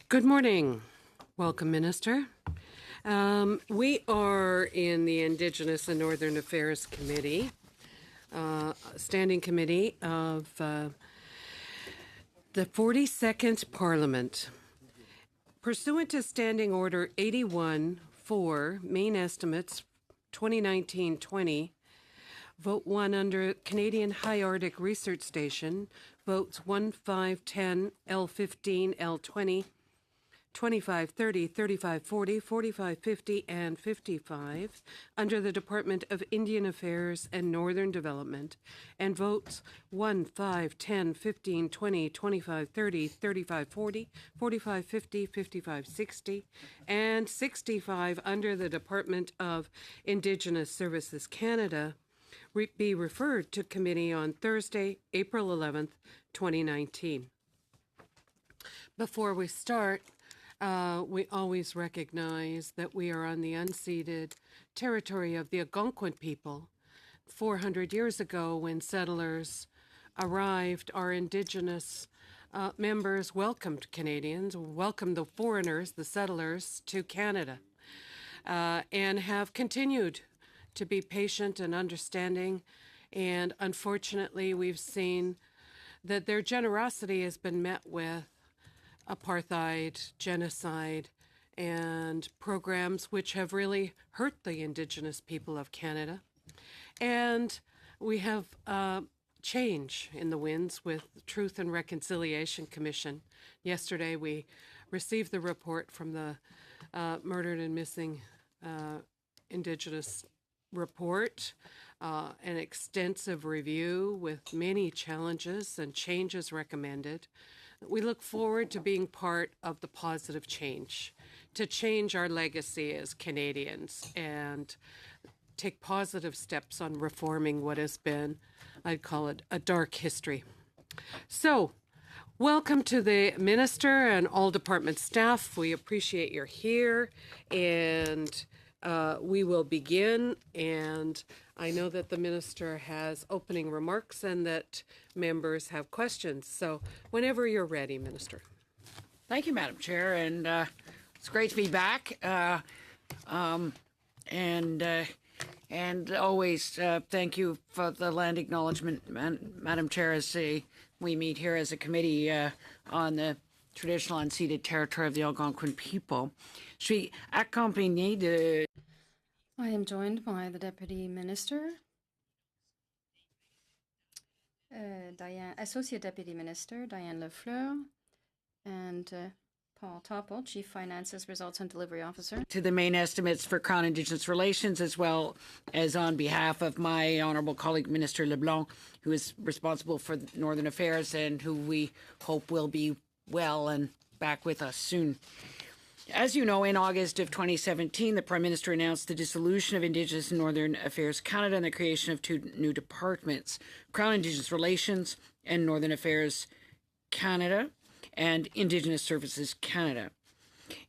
Good morning. Welcome, Minister. We are in the Indigenous and Northern Affairs Committee, Standing Committee of the 42nd Parliament. Pursuant to Standing Order 81-4, Main Estimates 2019-20, Vote 1 under Canadian High Arctic Research Station, Votes 1, 5, 10, L15, L20, 25, 30, 35, 40, 45, 50, and 55 under the Department of Indian Affairs and Northern Development, and votes 1, 5, 10, 15, 20, 25, 30, 35, 40, 45, 50, 55, 60, and 65 under the Department of Indigenous Services Canada be referred to committee on Thursday, April 11th, 2019. Before we start, we always recognize that we are on the unceded territory of the Algonquin people. 400 years ago, when settlers arrived, our Indigenous members welcomed Canadians, welcomed the foreigners, the settlers, to Canada, and have continued to be patient and understanding. And unfortunately, we've seen that their generosity has been met with apartheid, genocide, and programs which have really hurt the Indigenous people of Canada. And we have change in the winds with the Truth and Reconciliation Commission. Yesterday, we received the report from the Murdered and Missing Indigenous report, an extensive review with many challenges and changes recommended. We look forward to being part of the positive change, to change our legacy as Canadians and take positive steps on reforming what has been, I'd call it, a dark history. So, welcome to the Minister and all department staff. We appreciate you're here, and we will begin. And I know that the Minister has opening remarks and that members have questions. So whenever you're ready, Minister. Thank you, Madam Chair, and it's great to be back. And always thank you for the land acknowledgement, Madam Chair, as we meet here as a committee on the traditional unceded territory of the Algonquin people. Je suis accompagnée de... I am joined by the Deputy Minister, Associate Deputy Minister Diane Lafleur, and Paul Topple, Chief Finances, Results and Delivery Officer. To the main estimates for Crown Indigenous Relations, as well as on behalf of my honourable colleague Minister LeBlanc, who is responsible for Northern Affairs and who we hope will be well and back with us soon. As you know, in August of 2017, the Prime Minister announced the dissolution of Indigenous and Northern Affairs Canada and the creation of two new departments, Crown Indigenous Relations and Northern Affairs Canada and Indigenous Services Canada.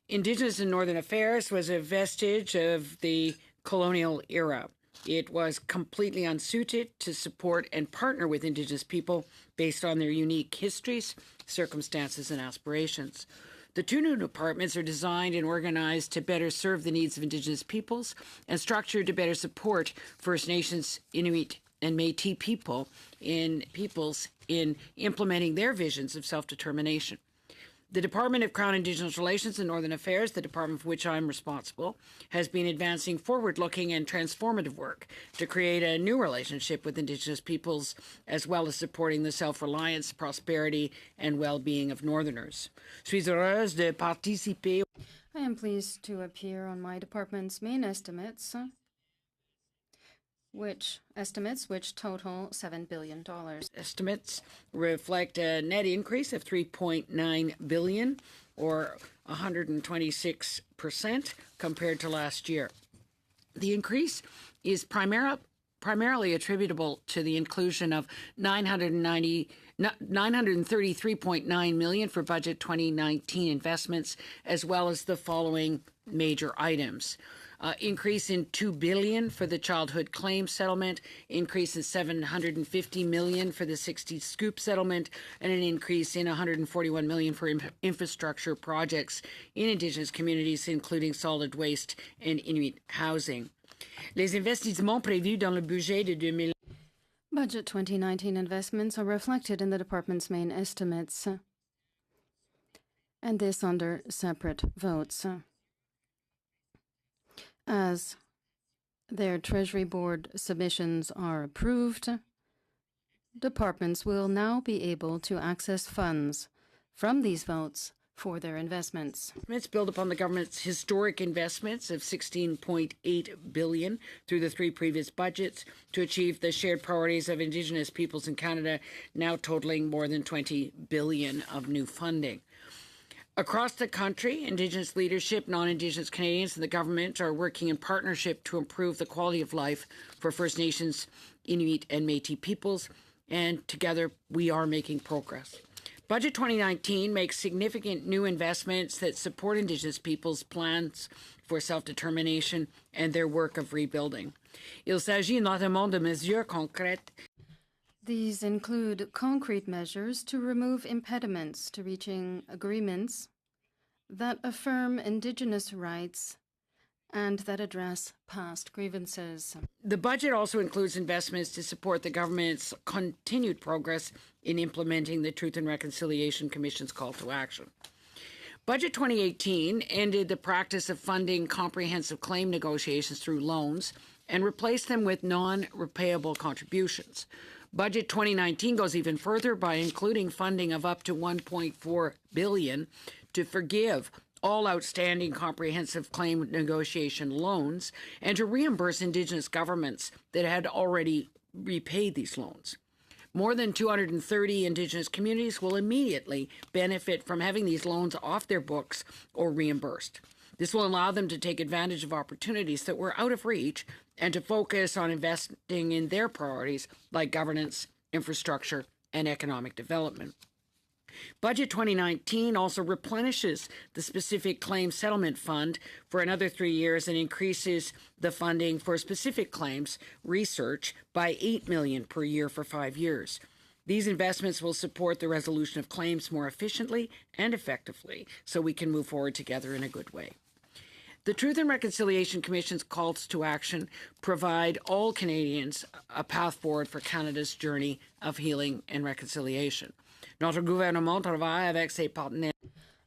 Indigenous and Northern Affairs was a vestige of the colonial era. It was completely unsuited to support and partner with Indigenous people based on their unique histories, circumstances, and aspirations. The two new departments are designed and organized to better serve the needs of Indigenous peoples and structured to better support First Nations, Inuit, and Métis peoples in implementing their visions of self-determination. The Department of Crown Indigenous Relations and Northern Affairs, the department for which I'm responsible, has been advancing forward-looking and transformative work to create a new relationship with Indigenous peoples, as well as supporting the self-reliance, prosperity, and well-being of Northerners. Je suis heureuse de participer. I am pleased to appear on my department's main estimates, which total $7 billion. Estimates reflect a net increase of $3.9 billion, or 126% compared to last year. The increase is primarily attributable to the inclusion of $933.9 million for budget 2019 investments, as well as the following major items. increase in $2 billion for the childhood claim settlement, increase in $750 million for the 60 Scoop settlement, and an increase in $141 million for infrastructure projects in Indigenous communities, including solid waste and Inuit housing. Les investissements prévus dans le budget de 2000. Budget 2019 investments are reflected in the department's main estimates, and this under separate votes. As their Treasury Board submissions are approved, departments will now be able to access funds from these votes for their investments. Investments build upon the government's historic investments of $16.8 billion through the three previous budgets to achieve the shared priorities of Indigenous peoples in Canada, now totaling more than $20 billion of new funding. Across the country, Indigenous leadership, non-Indigenous Canadians, and the government are working in partnership to improve the quality of life for First Nations, Inuit, and Métis peoples, and together we are making progress. Budget 2019 makes significant new investments that support Indigenous peoples' plans for self-determination and their work of rebuilding. Il s'agit notamment de mesures concrètes. These include concrete measures to remove impediments to reaching agreements that affirm Indigenous rights and that address past grievances. The budget also includes investments to support the government's continued progress in implementing the Truth and Reconciliation Commission's call to action. Budget 2018 ended the practice of funding comprehensive claim negotiations through loans and replaced them with non-repayable contributions. Budget 2019 goes even further by including funding of up to $1.4 billion to forgive all outstanding comprehensive claim negotiation loans and to reimburse Indigenous governments that had already repaid these loans. More than 230 Indigenous communities will immediately benefit from having these loans off their books or reimbursed. This will allow them to take advantage of opportunities that were out of reach and to focus on investing in their priorities like governance, infrastructure, and economic development. Budget 2019 also replenishes the specific claim settlement fund for another 3 years and increases the funding for specific claims research by $8 million per year for 5 years. These investments will support the resolution of claims more efficiently and effectively so we can move forward together in a good way. The Truth and Reconciliation Commission's calls to action provide all Canadians a path forward for Canada's journey of healing and reconciliation. Notre gouvernement travaille avec ses partenaires.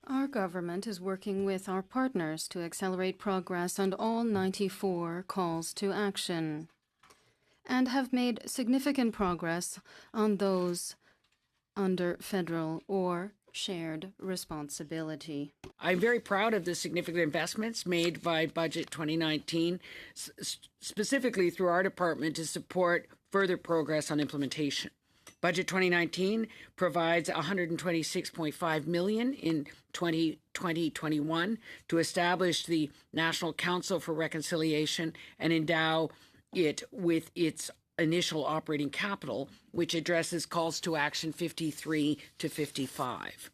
Our government is working with our partners to accelerate progress on all 94 calls to action and have made significant progress on those under federal or shared responsibility. I'm very proud of the significant investments made by Budget 2019, specifically through our department to support further progress on implementation. Budget 2019 provides $126.5 million in 2020-21 to establish the National Council for Reconciliation and endow it with its initial operating capital, which addresses calls to action 53 to 55.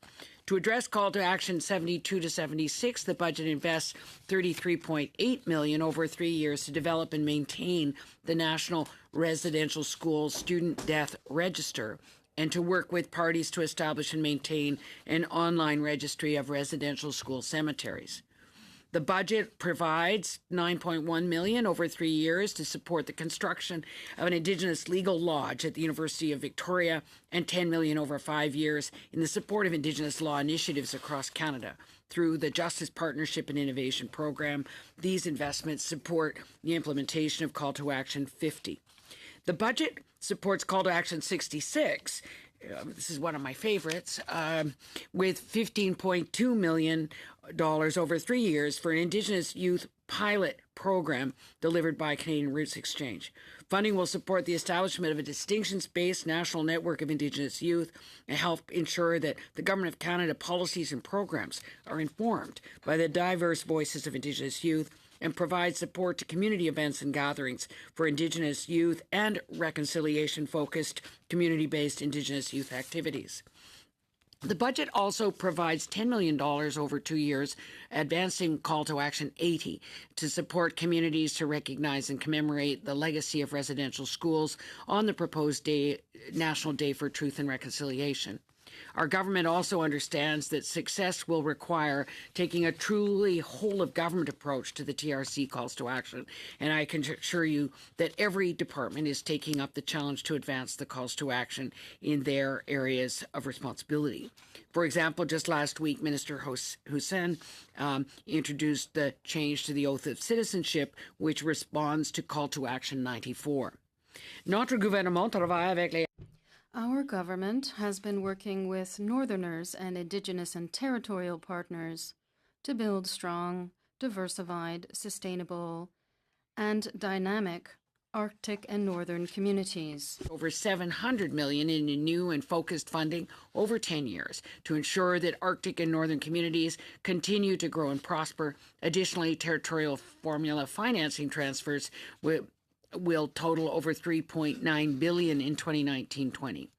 To address call to action 72 to 76, the budget invests $33.8 million over 3 years to develop and maintain the National Residential School Student Death Register and to work with parties to establish and maintain an online registry of residential school cemeteries. The budget provides $9.1 million over 3 years to support the construction of an Indigenous legal lodge at the University of Victoria and $10 million over 5 years in the support of Indigenous law initiatives across Canada. Through the Justice Partnership and Innovation Program, these investments support the implementation of Call to Action 50. The budget supports Call to Action 66. This is one of my favorites, with $15.2 million over 3 years for an Indigenous youth pilot program delivered by Canadian Roots Exchange. Funding will support the establishment of a distinctions-based national network of Indigenous youth and help ensure that the Government of Canada policies and programs are informed by the diverse voices of Indigenous youth and provide support to community events and gatherings for Indigenous youth and reconciliation-focused, community-based Indigenous youth activities. The budget also provides $10 million over 2 years, advancing Call to Action 80 to support communities to recognize and commemorate the legacy of residential schools on the proposed National Day for Truth and Reconciliation. Our government also understands that success will require taking a truly whole-of-government approach to the TRC calls to action, and I can assure you that every department is taking up the challenge to advance the calls to action in their areas of responsibility. For example, just last week, Minister Hussen introduced the change to the Oath of Citizenship, which responds to Call to Action 94. Notre gouvernement travaille avec les Our government has been working with Northerners and Indigenous and territorial partners to build strong, diversified, sustainable, and dynamic Arctic and Northern communities. over $700 million in new and focused funding over 10 years to ensure that Arctic and Northern communities continue to grow and prosper. Additionally, territorial formula financing transfers will total over $3.9 billion in 2019-20.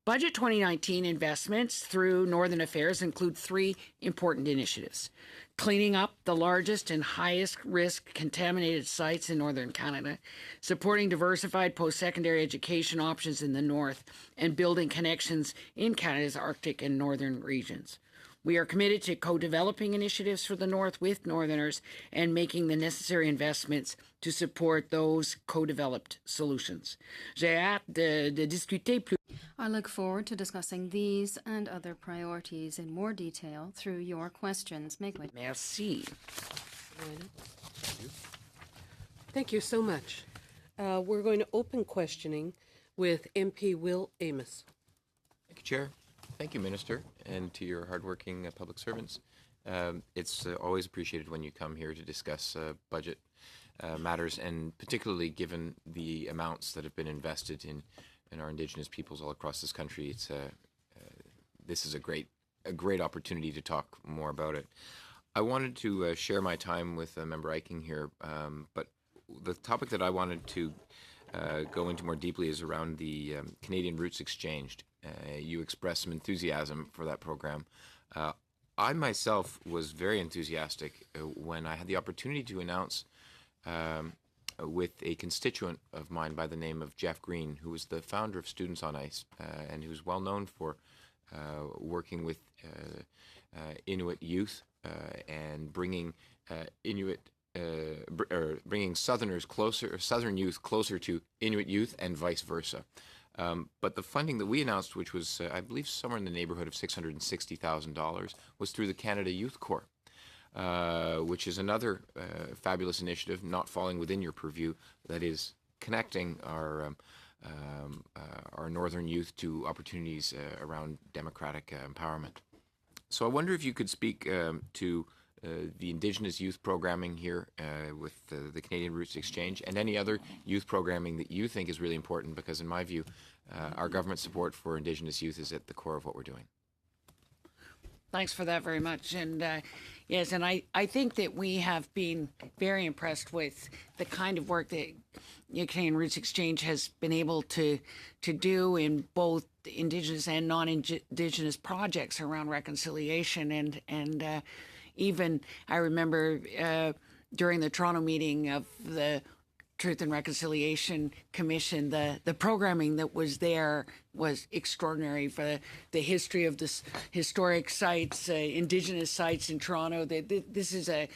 Budget 2019 investments through Northern Affairs include 3 important initiatives: cleaning up the largest and highest risk contaminated sites in Northern Canada, supporting diversified post-secondary education options in the North, and building connections in Canada's Arctic and Northern regions. We are committed to co-developing initiatives for the North with Northerners and making the necessary investments to support those co-developed solutions. J'ai hâte de discuter plus. I look forward to discussing these and other priorities in more detail through your questions. Merci. Thank you so much. We're going to open questioning with MP Will Amos. Thank you, Chair. Thank you, Minister, and to your hardworking public servants. It's always appreciated when you come here to discuss budget matters, and particularly given the amounts that have been invested in our Indigenous peoples all across this country. This is a great opportunity to talk more about it. I wanted to share my time with Member Eiking here, but the topic that I wanted to go into more deeply is around the Canadian Roots Exchange. You expressed some enthusiasm for that program. I myself was very enthusiastic when I had the opportunity to announce with a constituent of mine by the name of Jeff Green, who was the founder of Students on Ice and who's well known for working with Inuit youth and bringing bringing Southern youth closer to Inuit youth and vice versa. But the funding that we announced, which was, I believe, somewhere in the neighborhood of $660,000, was through the Canada Youth Corps, which is another fabulous initiative, not falling within your purview, that is connecting our northern youth to opportunities around democratic empowerment. So I wonder if you could speak to the Indigenous youth programming here with the Canadian Roots Exchange and any other youth programming that you think is really important, because in my view, our government support for Indigenous youth is at the core of what we're doing. Thanks for that very much. And yes, and I think that we have been very impressed with the kind of work that Canadian Roots Exchange has been able to do in both Indigenous and non-Indigenous projects around reconciliation. And even I remember during the Toronto meeting of the Truth and Reconciliation Commission, the programming that was there was extraordinary for the history of this historic sites, Indigenous sites in Toronto. This is a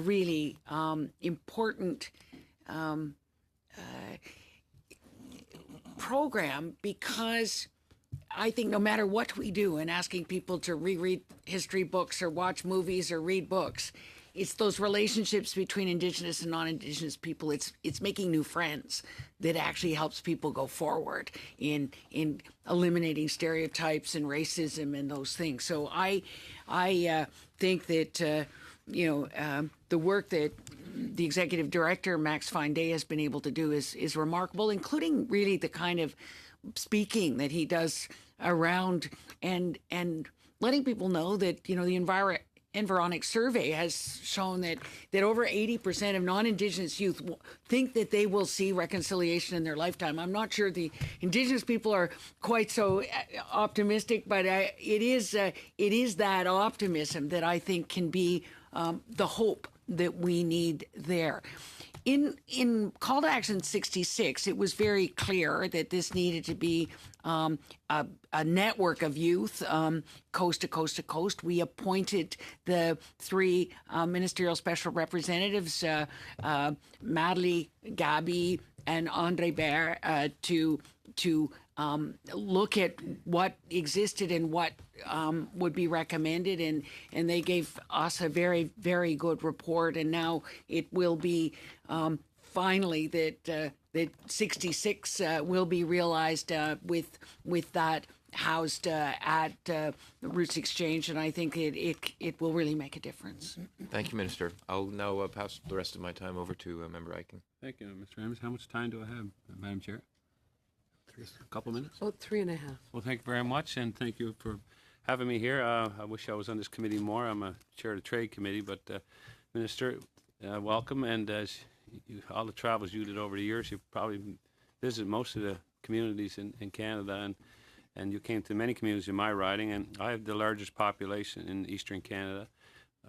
really important program, because I think no matter what we do in asking people to reread history books or watch movies or read books, it's those relationships between Indigenous and non-Indigenous people. It's making new friends that actually helps people go forward in eliminating stereotypes and racism and those things. So I think that the work that the executive director Max Fine-Day has been able to do is remarkable, including really the kind of speaking that he does around and letting people know that the Environic survey has shown that over 80% of non-Indigenous youth think that they will see reconciliation in their lifetime. I'm not sure the Indigenous people are quite so optimistic, but it is that optimism that I think can be the hope that we need there. In Call to Action 66, it was very clear that this needed to be a network of youth, coast to coast to coast. We appointed the 3 ministerial special representatives, Madeleine, Gabby, and Andre Bear, to look at what existed and what would be recommended, and they gave us a very, very good report. And now it will be finally that 66 will be realized with that housed at Roots Exchange, and I think it will really make a difference. Thank you, Minister. I'll now pass the rest of my time over to Member Eichen. Thank you, Mr. Amos. How much time do I have, Madam Chair? A couple of minutes? About 3.5. Well, thank you very much, and thank you for having me here. I wish I was on this committee more. I'm a chair of the Trade Committee, but Minister, welcome. And as all the travels you did over the years, you've probably visited most of the communities in Canada, and you came to many communities in my riding, and I have the largest population in Eastern Canada,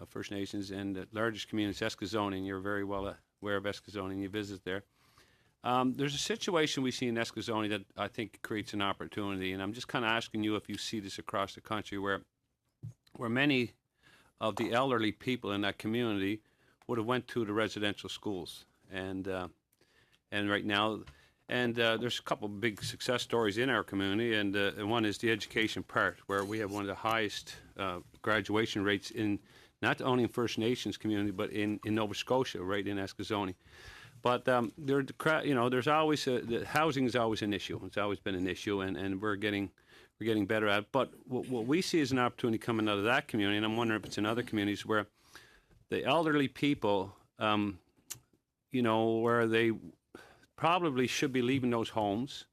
First Nations, and the largest community is Eskasoni, and you're very well aware of Eskasoni, and you visit there. There's a situation we see in Eskasoni that I think creates an opportunity, and I'm just kind of asking you if you see this across the country, where many of the elderly people in that community would have went to the residential schools, and right now, and there's a couple of big success stories in our community, and one is the education part, where we have one of the highest graduation rates in not only in First Nations community, but in Nova Scotia, right in Eskasoni. But there's always the housing is always an issue. It's always been an issue, and we're getting better at it. But what we see is an opportunity coming out of that community, and I'm wondering if it's in other communities where the elderly people, where they probably should be leaving those homes,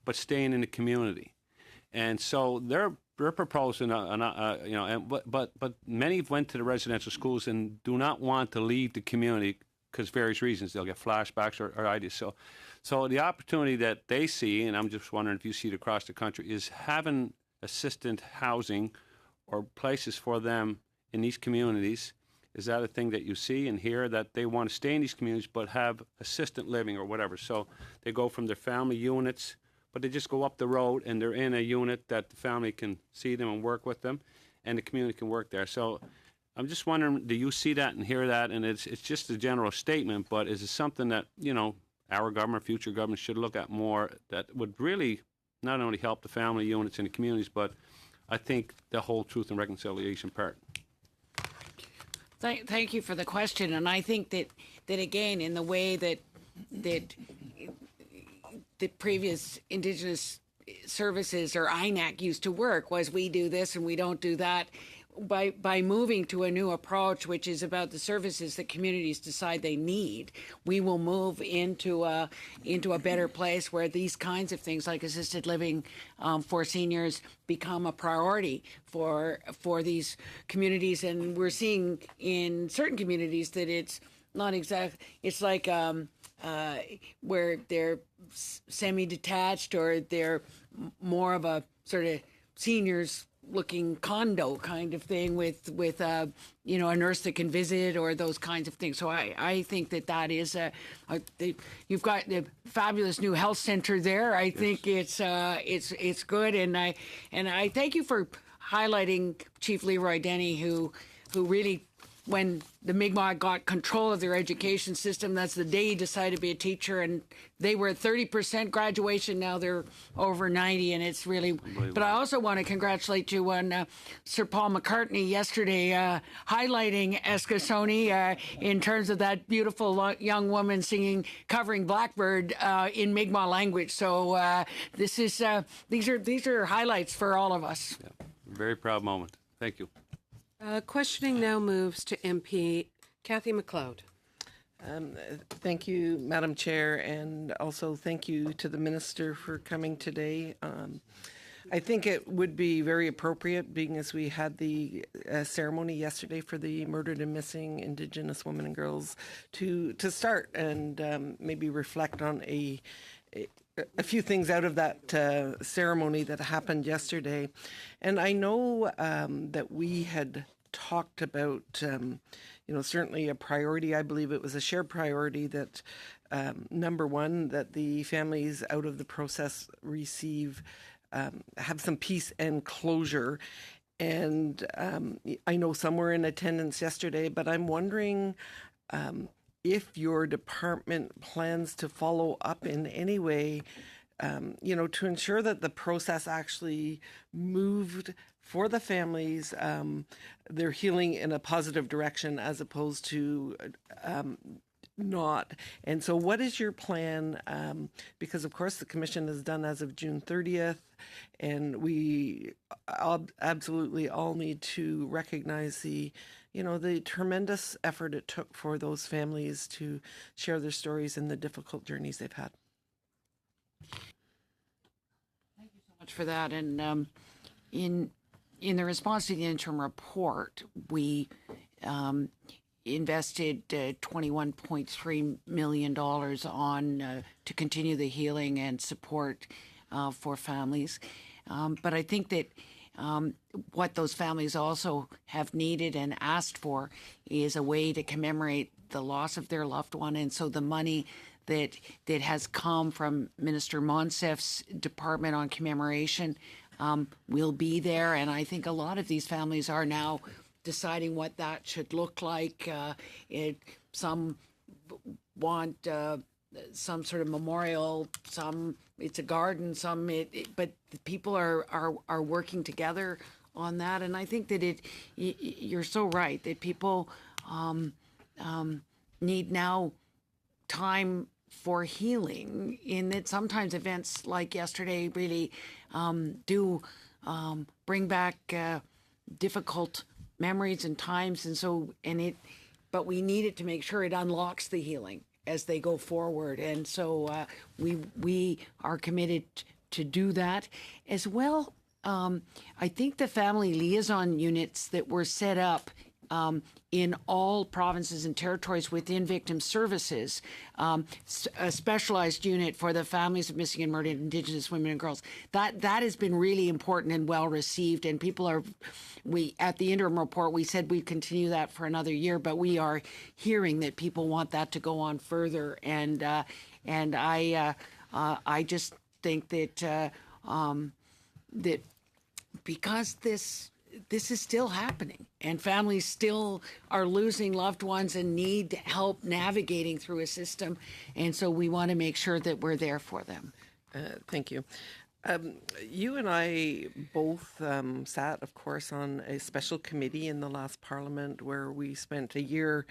but staying in the community, and so they're proposing, but many went to the residential schools and do not want to leave the community, because various reasons. They'll get flashbacks or ideas. So the opportunity that they see, and I'm just wondering if you see it across the country, is having assistant housing or places for them in these communities. Is that a thing that you see and hear, that they want to stay in these communities but have assistant living or whatever? So they go from their family units, but they just go up the road and they're in a unit that the family can see them and work with them, and the community can work there. So I'm just wondering, do you see that and hear that? And it's just a general statement, but is it something that, our government, future government should look at more, that would really not only help the family units in the communities, but I think the whole truth and reconciliation part? Thank you for the question. And I think that again, in the way that the previous Indigenous services or INAC used to work, was we do this and we don't do that. By moving to a new approach, which is about the services that communities decide they need, we will move into a better place where these kinds of things like assisted living for seniors become a priority for these communities. And we're seeing in certain communities that it's not exact. It's like where they're semi-detached, or they're more of a sort of seniors looking condo kind of thing with a nurse that can visit, or those kinds of things. So I think that is you've got the fabulous new health center there. I think it's good, and I thank you for highlighting Chief Leroy Denny, who really, when the Mi'kmaq got control of their education system, that's the day he decided to be a teacher, and they were at 30% graduation. Now they're over 90, and it's really. But I also want to congratulate you on Sir Paul McCartney yesterday highlighting Eskasoni in terms of that beautiful young woman covering Blackbird in Mi'kmaq language. So these are highlights for all of us. Yeah. Very proud moment. Thank you. Questioning now moves to MP Kathy McLeod. Thank you, Madam Chair, and also thank you to the Minister for coming today. I think it would be very appropriate, being as we had the ceremony yesterday for the murdered and missing Indigenous women and girls, to start and maybe reflect on a few things out of that ceremony that happened yesterday. And I know that we had talked about, certainly a priority. I believe it was a shared priority that, number one, that the families out of the process have some peace and closure. And I know some were in attendance yesterday, but I'm wondering if your department plans to follow up in any way, to ensure that the process actually moved for the families, their healing in a positive direction as opposed to not. And so what is your plan? Because of course the commission is done as of June 30th, and we absolutely all need to recognize the tremendous effort it took for those families to share their stories and the difficult journeys they've had. Thank you so much for that. And in the response to the interim report, we invested $21.3 million on to continue the healing and support for families. But I think that what those families also have needed and asked for is a way to commemorate the loss of their loved one. And so the money that has come from Minister Monsef's Department on Commemoration will be there. And I think a lot of these families are now deciding what that should look like. Some want some sort of memorial, some it's a garden, but the people are working together on that. And I think that you're so right that people need now time for healing, in that sometimes events like yesterday really do bring back difficult memories and times, but we need it to make sure it unlocks the healing as they go forward. And so we are committed to do that as well. I think the family liaison units that were set up in all provinces and territories within victim services, a specialized unit for the families of missing and murdered Indigenous women and girls. That has been really important and well received. And at the interim report, we said we'd continue that for another year, but we are hearing that people want that to go on further. And I just think that that because this is still happening and families still are losing loved ones and need help navigating through a system. And so we want to make sure that we're there for them. Thank you. You and I both sat, of course, on a special committee in the last Parliament where we spent a year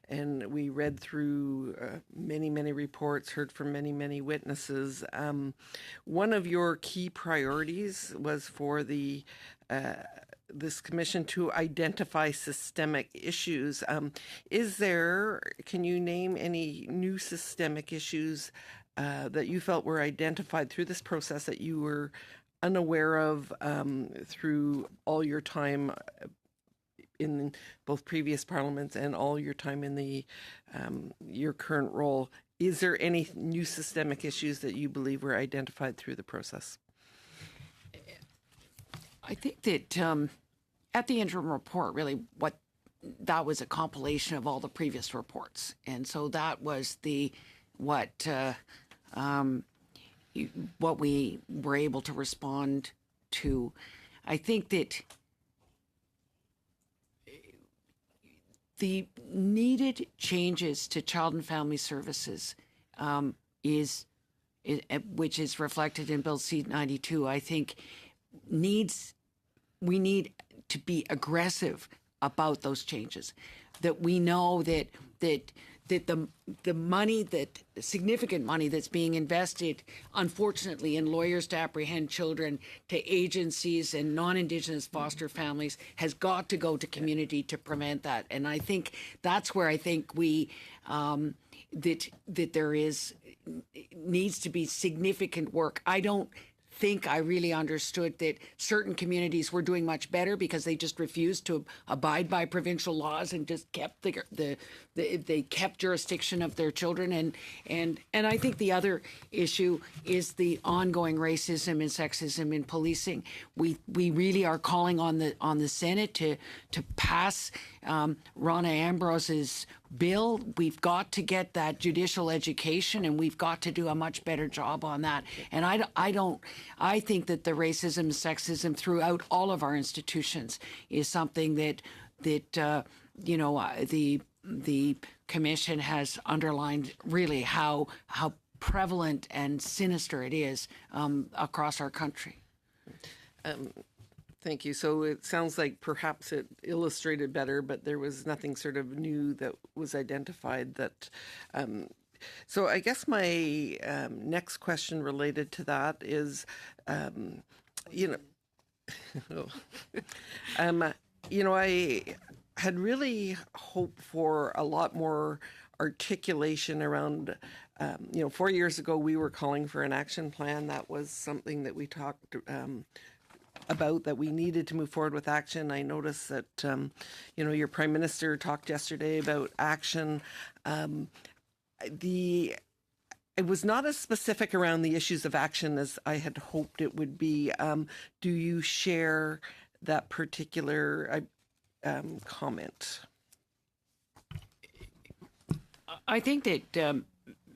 and we read through many, many reports, heard from many, many witnesses. One of your key priorities was for this commission to identify systemic issues. Can you name any new systemic issues that you felt were identified through this process that you were unaware of through all your time in both previous parliaments and all your time in your current role? Is there any new systemic issues that you believe were identified through the process? I think that at the interim report, really, that was a compilation of all the previous reports, and so that was what we were able to respond to. I think that the needed changes to child and family services which is reflected in Bill C-92, I think we need to be aggressive about those changes. That we know that the money, that significant money that's being invested, unfortunately, in lawyers to apprehend children, to agencies and non-Indigenous foster families, has got to go to community to prevent that. And I think that's where I think we that there needs to be significant work. I don't think I really understood that certain communities were doing much better because they just refused to abide by provincial laws and just kept they kept jurisdiction of their children. And I think the other issue is the ongoing racism and sexism in policing. We really are calling on the Senate to pass Ronna Ambrose's bill. We've got to get that judicial education, and we've got to do a much better job on that. And I think that the racism and sexism throughout all of our institutions is something that the commission has underlined really how prevalent and sinister it is across our country. Thank you. So it sounds like perhaps it illustrated better, but there was nothing sort of new that was identified that. So I guess my next question related to that is, I had really hoped for a lot more articulation around. 4 years ago, we were calling for an action plan. That was something that we talked about, that we needed to move forward with action. I noticed that, your Prime Minister talked yesterday about action. It was not as specific around the issues of action as I had hoped it would be. Do you share that particular comment? I think that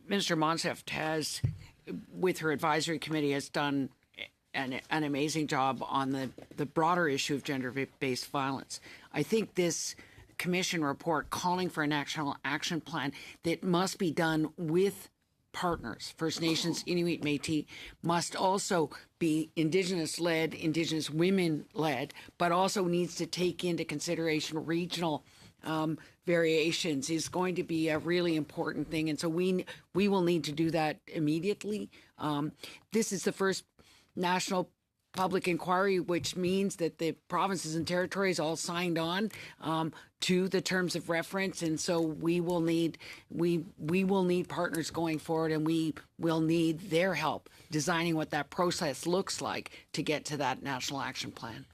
Minister Monsef has, with her advisory committee, has done an amazing job on the broader issue of gender-based violence. I think this commission report calling for a national action plan that must be done with partners, First Nations, Inuit, Métis, must also be Indigenous-led, Indigenous women-led, but also needs to take into consideration regional variations, is going to be a really important thing. And so we will need to do that immediately. This is the first national public inquiry, which means that the provinces and territories all signed on to the terms of reference, and so we will need partners going forward, and we will need their help designing what that process looks like to get to that national action plan.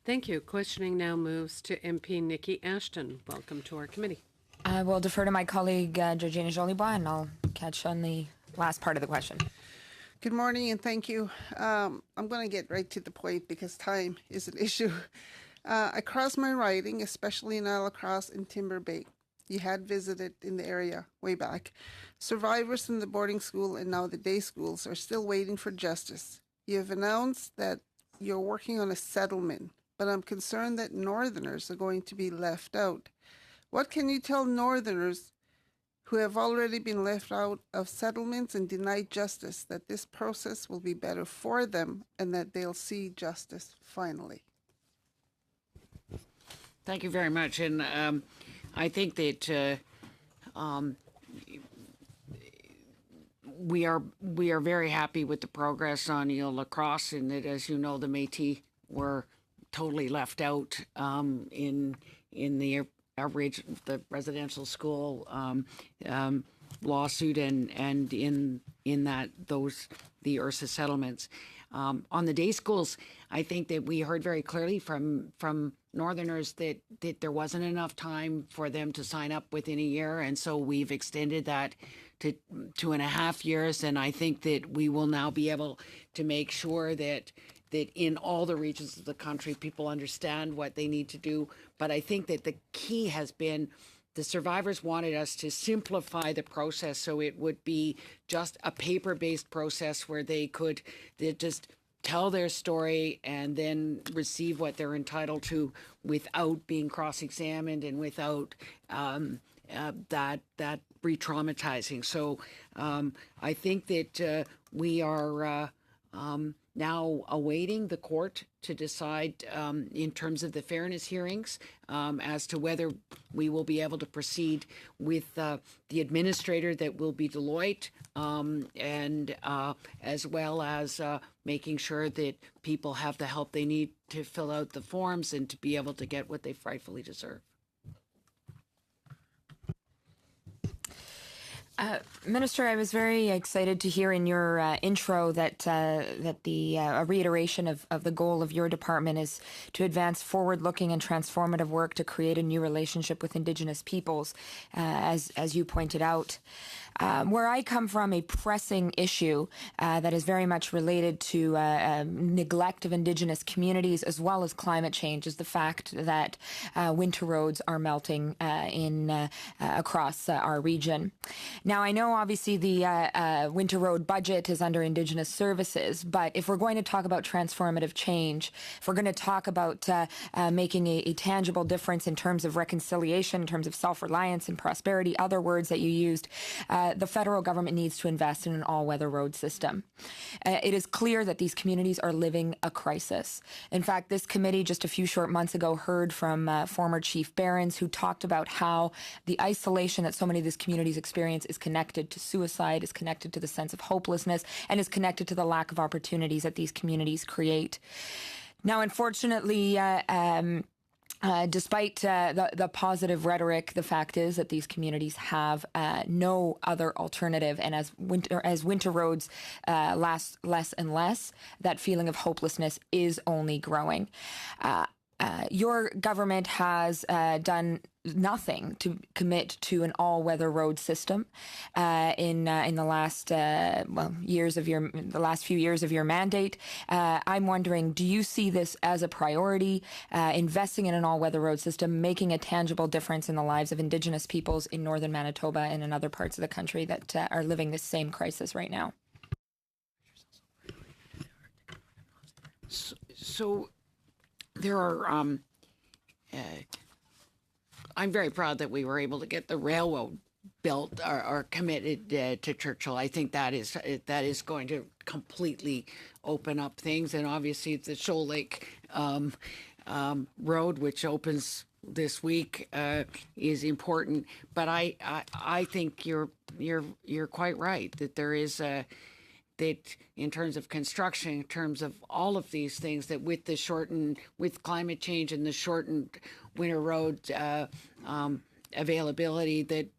Thank you. Questioning now moves to MP Nikki Ashton. Welcome to our committee. I will defer to my colleague Georgina Jolibois, and I'll catch on the last part of the question. Good morning and thank you. I'm going to get right to the point because time is an issue. Across my riding, especially in Isle Cross and Timber Bay, you had visited in the area way back. Survivors from the boarding school and now the day schools are still waiting for justice. You have announced that you're working on a settlement, but I'm concerned that Northerners are going to be left out. What can you tell Northerners who have already been left out of settlements and denied justice that this process will be better for them and that they'll see justice finally? Thank you very much. And I think that we are very happy with the progress on Ile La Crosse, and that, as you know, the Métis were totally left out in the residential school lawsuit and in the URSA settlements. On the day schools, I think that we heard very clearly from Northerners that there wasn't enough time for them to sign up within a year, and so we've extended that to 2.5 years. And I think that we will now be able to make sure that in all the regions of the country, people understand what they need to do. But I think that the key has been the survivors wanted us to simplify the process so it would be just a paper-based process where they just tell their story and then receive what they're entitled to without being cross-examined and without that re-traumatizing. So I think that we are now awaiting the court to decide in terms of the fairness hearings as to whether we will be able to proceed with the administrator that will be Deloitte, and as well as making sure that people have the help they need to fill out the forms and to be able to get what they rightfully deserve. Minister, I was very excited to hear in your intro that the a reiteration of the goal of your department is to advance forward-looking and transformative work to create a new relationship with Indigenous peoples, as you pointed out. Where I come from, a pressing issue that is very much related to neglect of Indigenous communities as well as climate change is the fact that winter roads are melting across our region. Now, I know obviously the winter road budget is under Indigenous services, but if we're going to talk about transformative change, if we're going to talk about making a tangible difference in terms of reconciliation, in terms of self-reliance and prosperity, other words that you used, the federal government needs to invest in an all-weather road system. It is clear that these communities are living a crisis. In fact, this committee just a few short months ago heard from former Chief Barons who talked about how the isolation that so many of these communities experience is connected to suicide, is connected to the sense of hopelessness, and is connected to the lack of opportunities that these communities create. Now, unfortunately, despite the positive rhetoric, the fact is that these communities have no other alternative, and as winter roads last less and less, that feeling of hopelessness is only growing. Your government has done nothing to commit to an all-weather road system in the last last few years of your mandate. I'm wondering, do you see this as a priority? Investing in an all-weather road system, making a tangible difference in the lives of Indigenous peoples in northern Manitoba and in other parts of the country that are living this same crisis right now? So there are. I'm very proud that we were able to get the railroad built or committed to Churchill. I think that is going to completely open up things, and obviously the Shoal Lake road, which opens this week, is important. But I think you're quite right that there is that in terms of construction, in terms of all of these things, that with climate change and the shortened winter road availability, that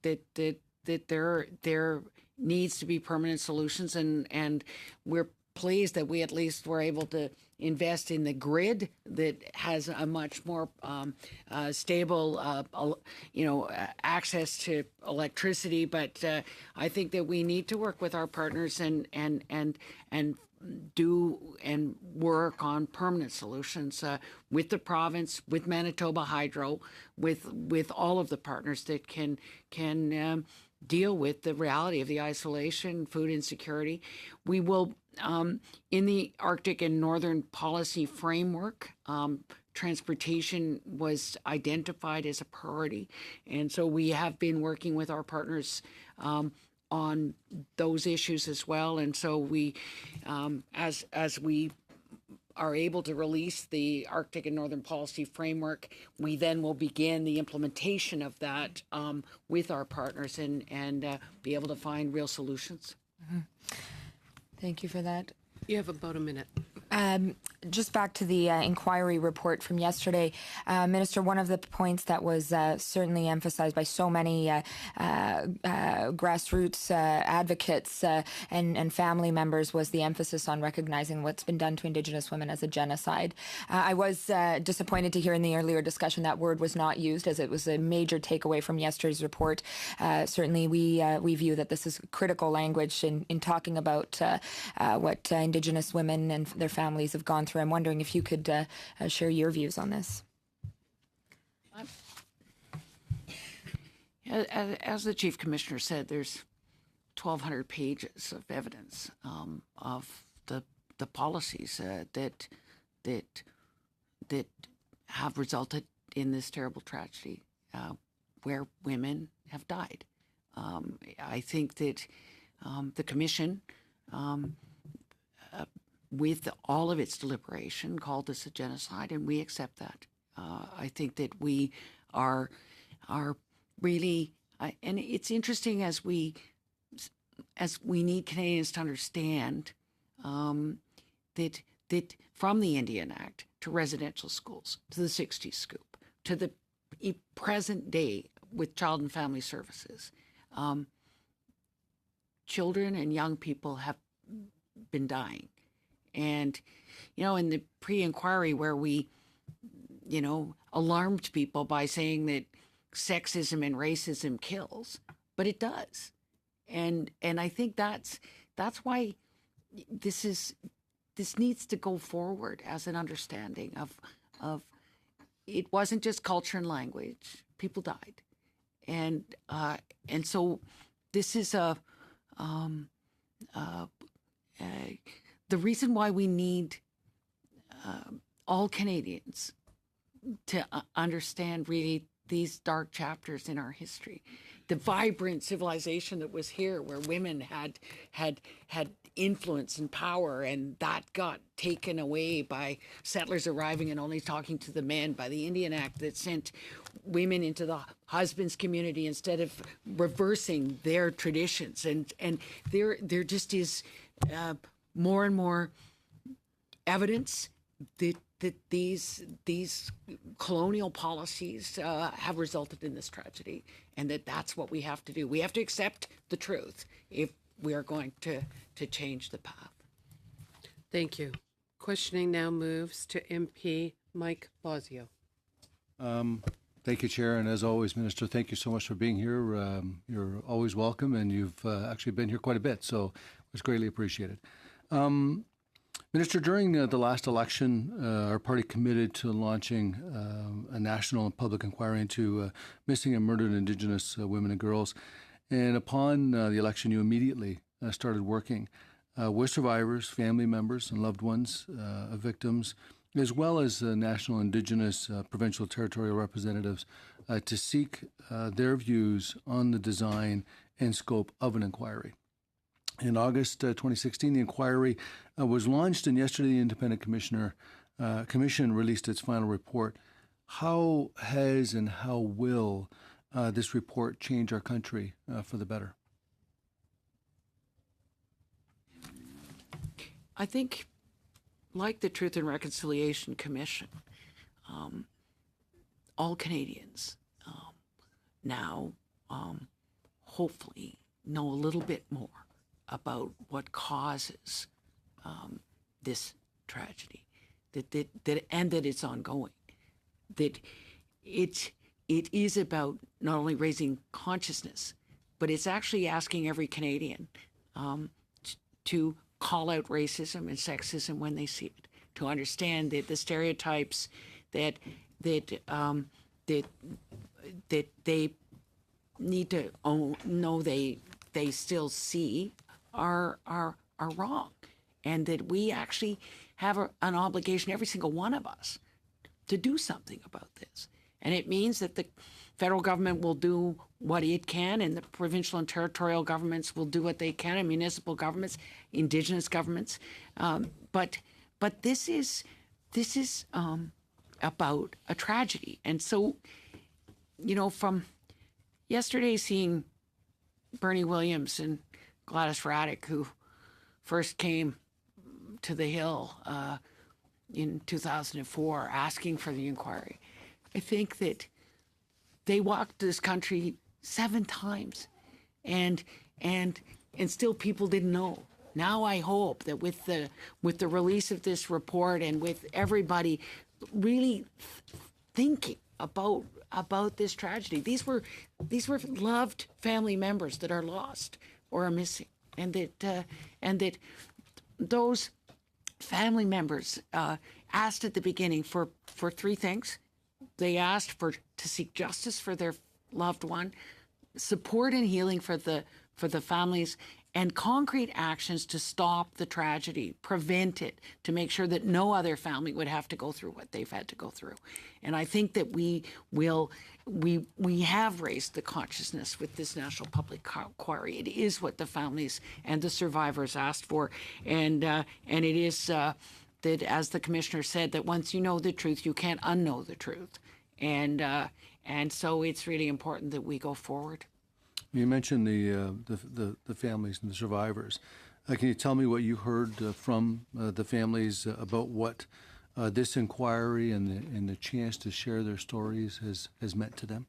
there needs to be permanent solutions, and we're pleased that we at least were able to invest in the grid that has a much more stable, access to electricity. But I think that we need to work with our partners and work on permanent solutions with the province, with Manitoba Hydro, with all of the partners that can deal with the reality of the isolation, food insecurity. We will, in the Arctic and Northern Policy Framework, transportation was identified as a priority. And so we have been working with our partners on those issues as well. And so we, as we are able to release the Arctic and Northern Policy Framework, we then will begin the implementation of that with our partners and be able to find real solutions. Mm-hmm. Thank you for that. You have about a minute. Just back to the inquiry report from yesterday, Minister, one of the points that was certainly emphasized by so many grassroots advocates and family members was the emphasis on recognizing what's been done to Indigenous women as a genocide. I was disappointed to hear in the earlier discussion that word was not used, as it was a major takeaway from yesterday's report. Certainly, we view that this is critical language in talking about what Indigenous women and their families have gone through. I'm wondering if you could share your views on this. As the Chief Commissioner said, there's 1,200 pages of evidence of the policies that have resulted in this terrible tragedy where women have died. I think that the Commission, with all of its deliberation, called this a genocide, and we accept that. I think that we are really, and it's interesting as we need Canadians to understand that from the Indian Act to residential schools, to the 60s scoop, to the present day with Child and Family Services, children and young people have been dying. And, in the pre-inquiry where we, alarmed people by saying that sexism and racism kills, but it does. And I think that's why this needs to go forward as an understanding of it wasn't just culture and language. People died. And so this is the reason why we need all Canadians to understand really these dark chapters in our history. The vibrant civilization that was here, where women had influence and power, and that got taken away by settlers arriving and only talking to the men, by the Indian Act that sent women into the husband's community instead of reversing their traditions. And there just is more and more evidence that these colonial policies have resulted in this tragedy, and that's what we have to do. We have to accept the truth if we are going to change the path. Thank you. Questioning now moves to MP Mike Bosio. Thank you, Chair, and as always, Minister, thank you so much for being here. You're always welcome, and you've actually been here quite a bit, so it's greatly appreciated. Minister, during the last election, our party committed to launching a national and public inquiry into missing and murdered Indigenous women and girls. And upon the election, you immediately started working with survivors, family members, and loved ones of victims, as well as national Indigenous provincial territorial representatives to seek their views on the design and scope of an inquiry. In August 2016, the inquiry was launched, and yesterday the Independent Commission released its final report. How has and how will this report change our country for the better? I think, like the Truth and Reconciliation Commission, all Canadians now hopefully know a little bit more about what causes this tragedy, and that it's ongoing. That it is about not only raising consciousness, but it's actually asking every Canadian to call out racism and sexism when they see it, to understand that the stereotypes that they need to know they still see are wrong, and that we actually have an obligation, every single one of us, to do something about this. And it means that the federal government will do what it can, and the provincial and territorial governments will do what they can, and municipal governments, Indigenous governments. But this is about a tragedy. And so, from yesterday seeing Bernie Williams and Gladys Raddick, who first came to the Hill in 2004 asking for the inquiry, I think that they walked this country 7 times, and still people didn't know. Now I hope that with the release of this report, and with everybody really thinking about this tragedy, these were loved family members that are lost or are missing, and that those family members asked at the beginning for 3 things. They asked to seek justice for their loved one, support and healing for the families, and concrete actions to stop the tragedy, prevent it, to make sure that no other family would have to go through what they've had to go through. And I think that we have raised the consciousness with this national public inquiry. It is what the families and the survivors asked for, and it is that, as the commissioner said, that once you know the truth, you can't unknow the truth, and so it's really important that we go forward. You mentioned the families and the survivors. Can you tell me what you heard from the families about what this inquiry and the chance to share their stories has meant to them?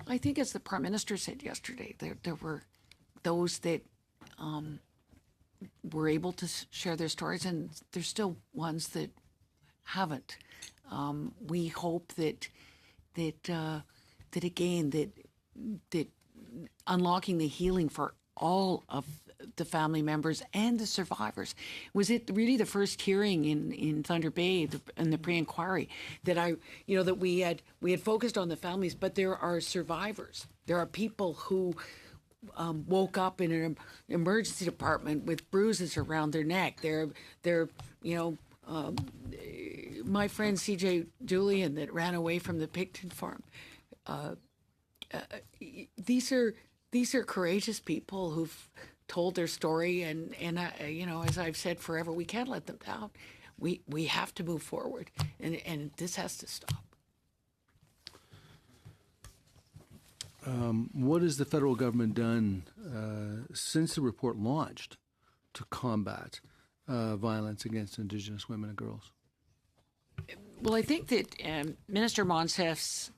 I think, as the Prime Minister said yesterday, there were those that were able to share their stories, and there's still ones that haven't. We hope that again that unlocking the healing for all of the family members and the survivors. Was it really the first hearing in Thunder Bay in the pre-inquiry that that we had focused on the families, but there are survivors. There are people who woke up in an emergency department with bruises around their neck. My friend CJ Julian that ran away from the Picton farm. These are courageous people who've told their story, and as I've said forever, we can't let them down. We have to move forward, and this has to stop. What has the federal government done since the report launched to combat violence against Indigenous women and girls? Well, I think that Minister Monsef's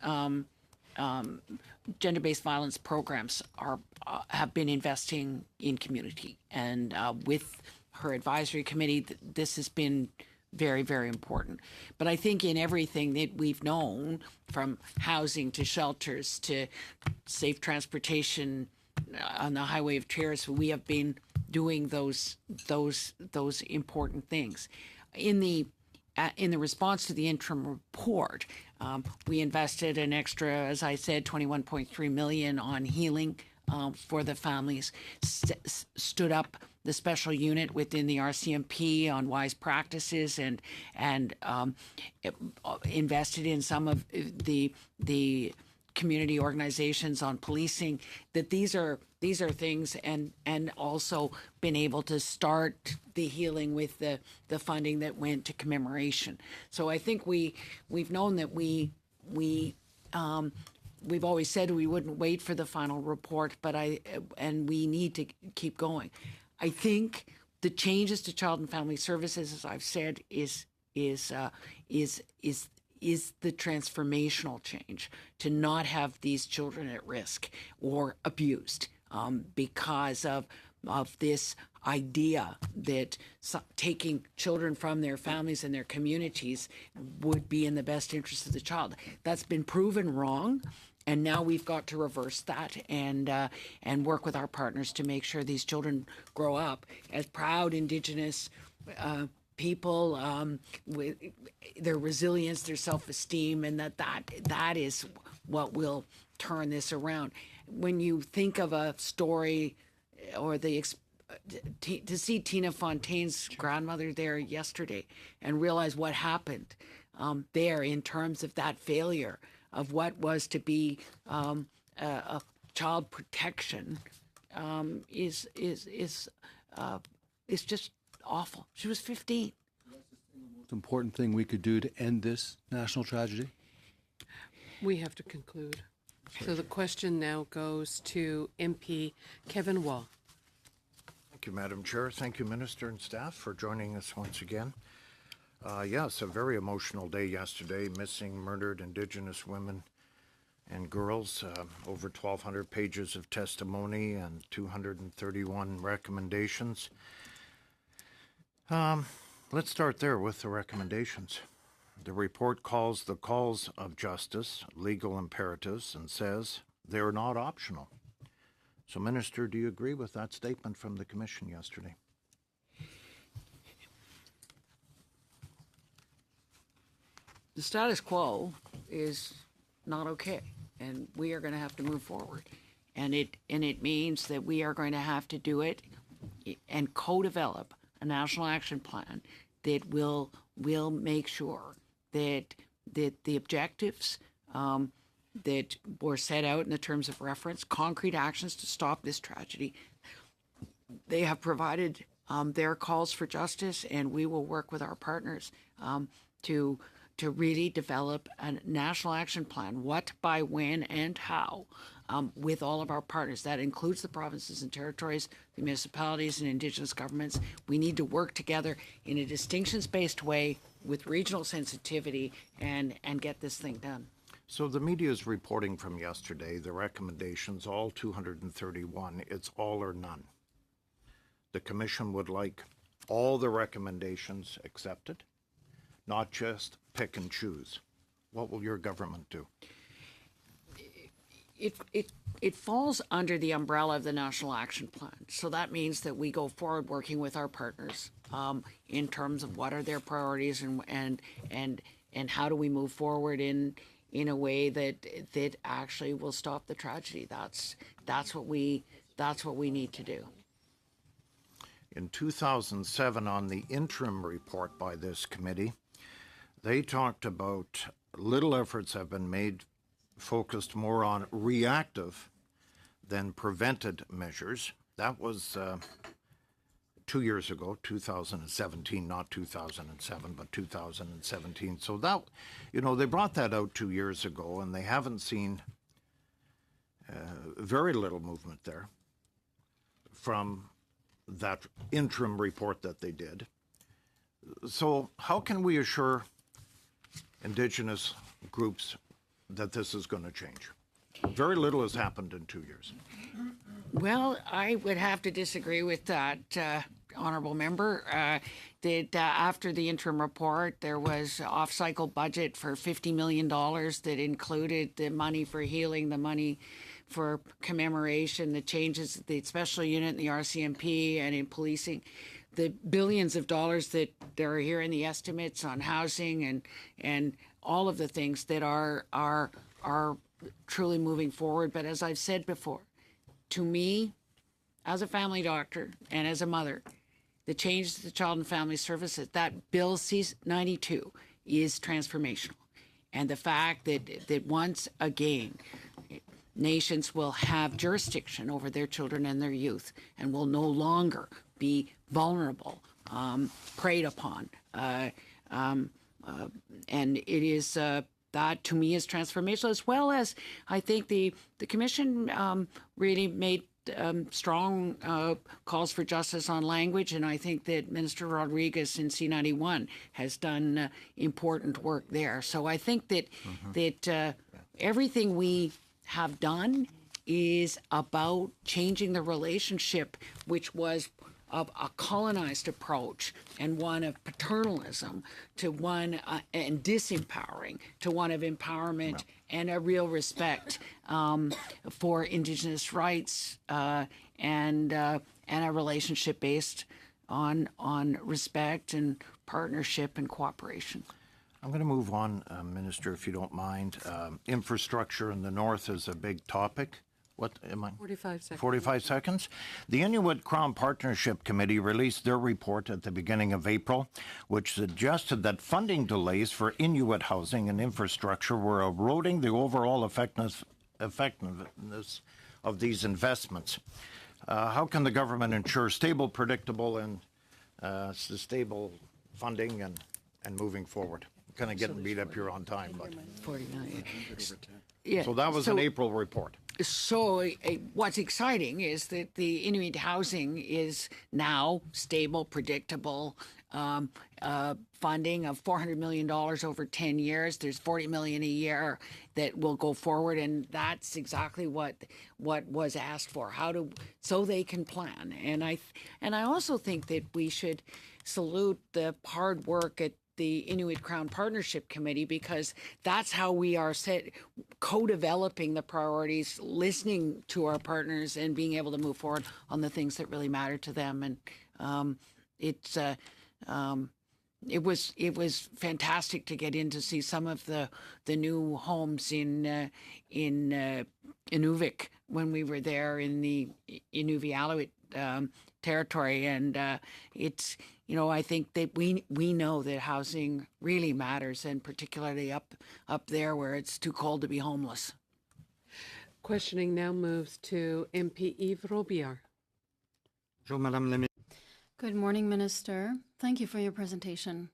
gender-based violence programs have been investing in community, and with her advisory committee, this has been very, very important. But I think in everything that we've known, from housing to shelters to safe transportation on the highway of tears, we have been doing those important things. In the response to the interim report, we invested an extra, as I said, $21.3 million on healing for the families. Stood up the special unit within the RCMP on wise practices, and invested in some of the community organizations on policing. That these are things, and also been able to start the healing with the funding that went to commemoration. So I think we've known that we've always said we wouldn't wait for the final report, but we need to keep going. I think the changes to Child and Family Services, as I've said, is the transformational change, to not have these children at risk or abused because of this idea that taking children from their families and their communities would be in the best interest of the child. That's been proven wrong. And now we've got to reverse that and work with our partners to make sure these children grow up as proud Indigenous people with their resilience, their self-esteem, and that is what will turn this around. When you think of a story or to see Tina Fontaine's grandmother there yesterday and realize what happened there in terms of that failure of what was to be a child protection is just awful. She was 15. Most important thing we could do to end this national tragedy? We have to conclude. So the question now goes to MP Kevin Wall. Thank you, Madam Chair. Thank you, Minister and staff, for joining us once again. Yes, a very emotional day yesterday. Missing, murdered Indigenous women and girls. Over 1,200 pages of testimony and 231 recommendations. Let's start there with the recommendations. The report calls the calls of justice legal imperatives and says they're not optional. So, Minister, do you agree with that statement from the Commission yesterday? The status quo is not okay, and we are going to have to move forward. And it means that we are going to have to do it and co-develop a national action plan that will make sure that the objectives that were set out in the terms of reference, concrete actions to stop this tragedy, they have provided their calls for justice, and we will work with our partners to really develop a national action plan, what, by, when, and how, with all of our partners. That includes the provinces and territories, the municipalities and Indigenous governments. We need to work together in a distinctions-based way with regional sensitivity and get this thing done. So the media is reporting from yesterday, the recommendations, all 231, it's all or none. The commission would like all the recommendations accepted, not just pick and choose. What will your government do? It falls under the umbrella of the National Action Plan. So that means that we go forward working with our partners in terms of what are their priorities and how do we move forward in a way that actually will stop the tragedy. That's what we need to do. In 2007, on the interim report by this committee, they talked about little efforts have been made focused more on reactive than prevented measures. That was 2 years ago, 2017, not 2007, but 2017. So that, they brought that out 2 years ago, and they haven't seen very little movement there from that interim report that they did. So how can we assure Indigenous groups that this is going to change? Very little has happened in 2 years. Well, I would have to disagree with that, honourable member. That after the interim report, there was off-cycle budget for $50 million that included the money for healing, the money for commemoration, the changes, the special unit in the RCMP and in policing, the billions of dollars that are here in the estimates on housing and all of the things that are truly moving forward. But as I've said before, to me, as a family doctor and as a mother, the change to the Child and Family Services, that Bill C-92 is transformational. And the fact that once again, nations will have jurisdiction over their children and their youth and will no longer be vulnerable, preyed upon. And it is that to me is transformational, as well as I think the Commission really made strong calls for justice on language, and I think that Minister Rodriguez in C-91 has done important work there. So I think that everything we have done is about changing the relationship, which was of a colonized approach and one of paternalism to one and disempowering to one of empowerment and a real respect for Indigenous rights and a relationship based on respect and partnership and cooperation. I'm going to move on, Minister, if you don't mind. Infrastructure in the north is a big topic. What am I? 45 seconds. 45 seconds. The Inuit Crown Partnership Committee released their report at the beginning of April, which suggested that funding delays for Inuit housing and infrastructure were eroding the overall effectiveness of these investments. How can the government ensure stable, predictable, and stable funding and moving forward? Kind of getting beat up here on time, but 40 million. Yeah. So that was an April report. So what's exciting is that the Inuit housing is now stable, predictable, funding of $400 million over 10 years. There's $40 million a year that will go forward, and that's exactly what was asked for. So they can plan. And I also think that we should salute the hard work at the Inuit Crown Partnership Committee, because that's how we are co-developing the priorities, listening to our partners and being able to move forward on the things that really matter to them. And it was fantastic to get in to see some of the new homes in Inuvik when we were there in the Inuvialuit territory, and it's I think that we know that housing really matters, and particularly up there where it's too cold to be homeless. Questioning now moves to MP Yves Robillard. Good morning, Minister. Thank you for your presentation.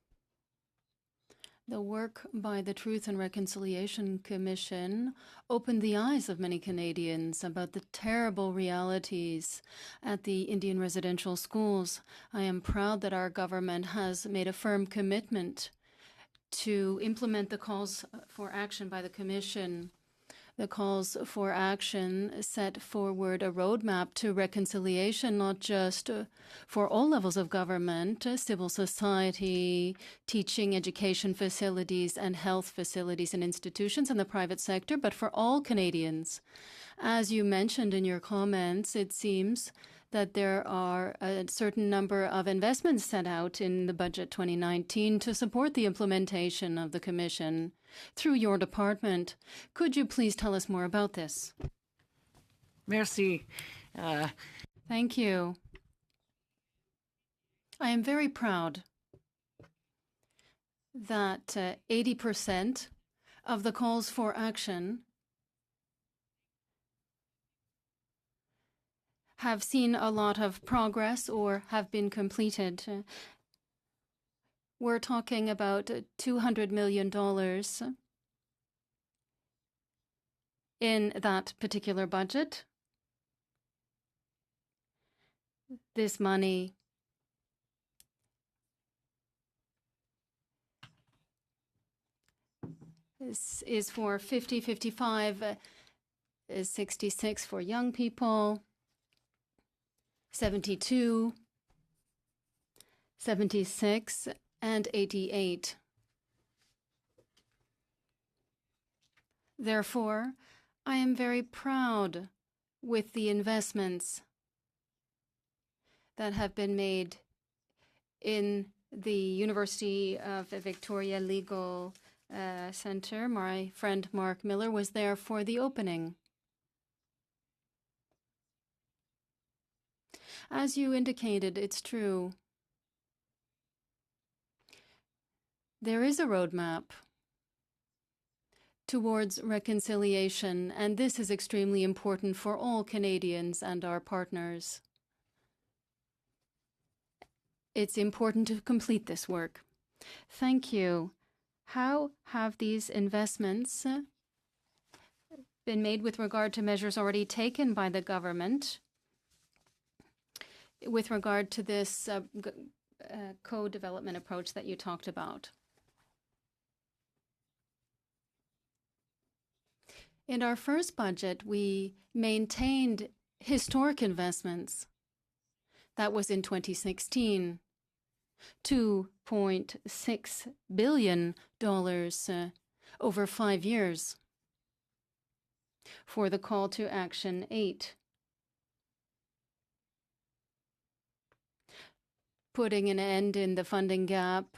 The work by the Truth and Reconciliation Commission opened the eyes of many Canadians about the terrible realities at the Indian residential schools. I am proud that our government has made a firm commitment to implement the calls for action by the Commission. The calls for action set forward a roadmap to reconciliation, not just for all levels of government, civil society, teaching, education facilities, and health facilities and institutions in the private sector, but for all Canadians. As you mentioned in your comments, it seems that there are a certain number of investments set out in the budget 2019 to support the implementation of the Commission through your department. Could you please tell us more about this? Merci. Thank you. I am very proud that 80% of the calls for action have seen a lot of progress or have been completed. We're talking about $200 million in that particular budget. This money is for 50, 55, 66 for young people, 72, 76, and 88. Therefore, I am very proud with the investments that have been made in the University of Victoria Legal Center. My friend Mark Miller was there for the opening. As you indicated, it's true. There is a roadmap towards reconciliation, and this is extremely important for all Canadians and our partners. It's important to complete this work. Thank you. How have these investments been made with regard to measures already taken by the government with regard to this co-development approach that you talked about? In our first budget, we maintained historic investments. That was in 2016. $2.6 billion over 5 years for the Call to Action 8. Putting an end in the funding gap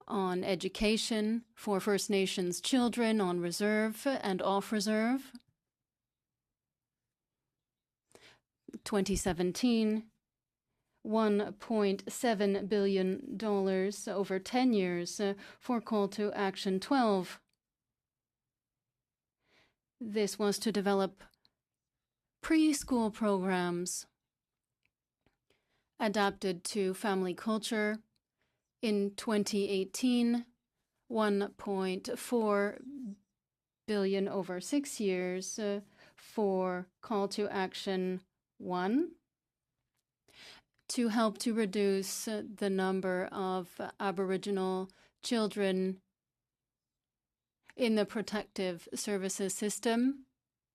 on education for First Nations children on reserve and off reserve. 2017, $1.7 billion over 10 years for Call to Action 12. This was to develop preschool programs adapted to family culture. In 2018, $1.4 billion over 6 years for Call to Action 1 to help to reduce the number of Aboriginal children in the protective services system,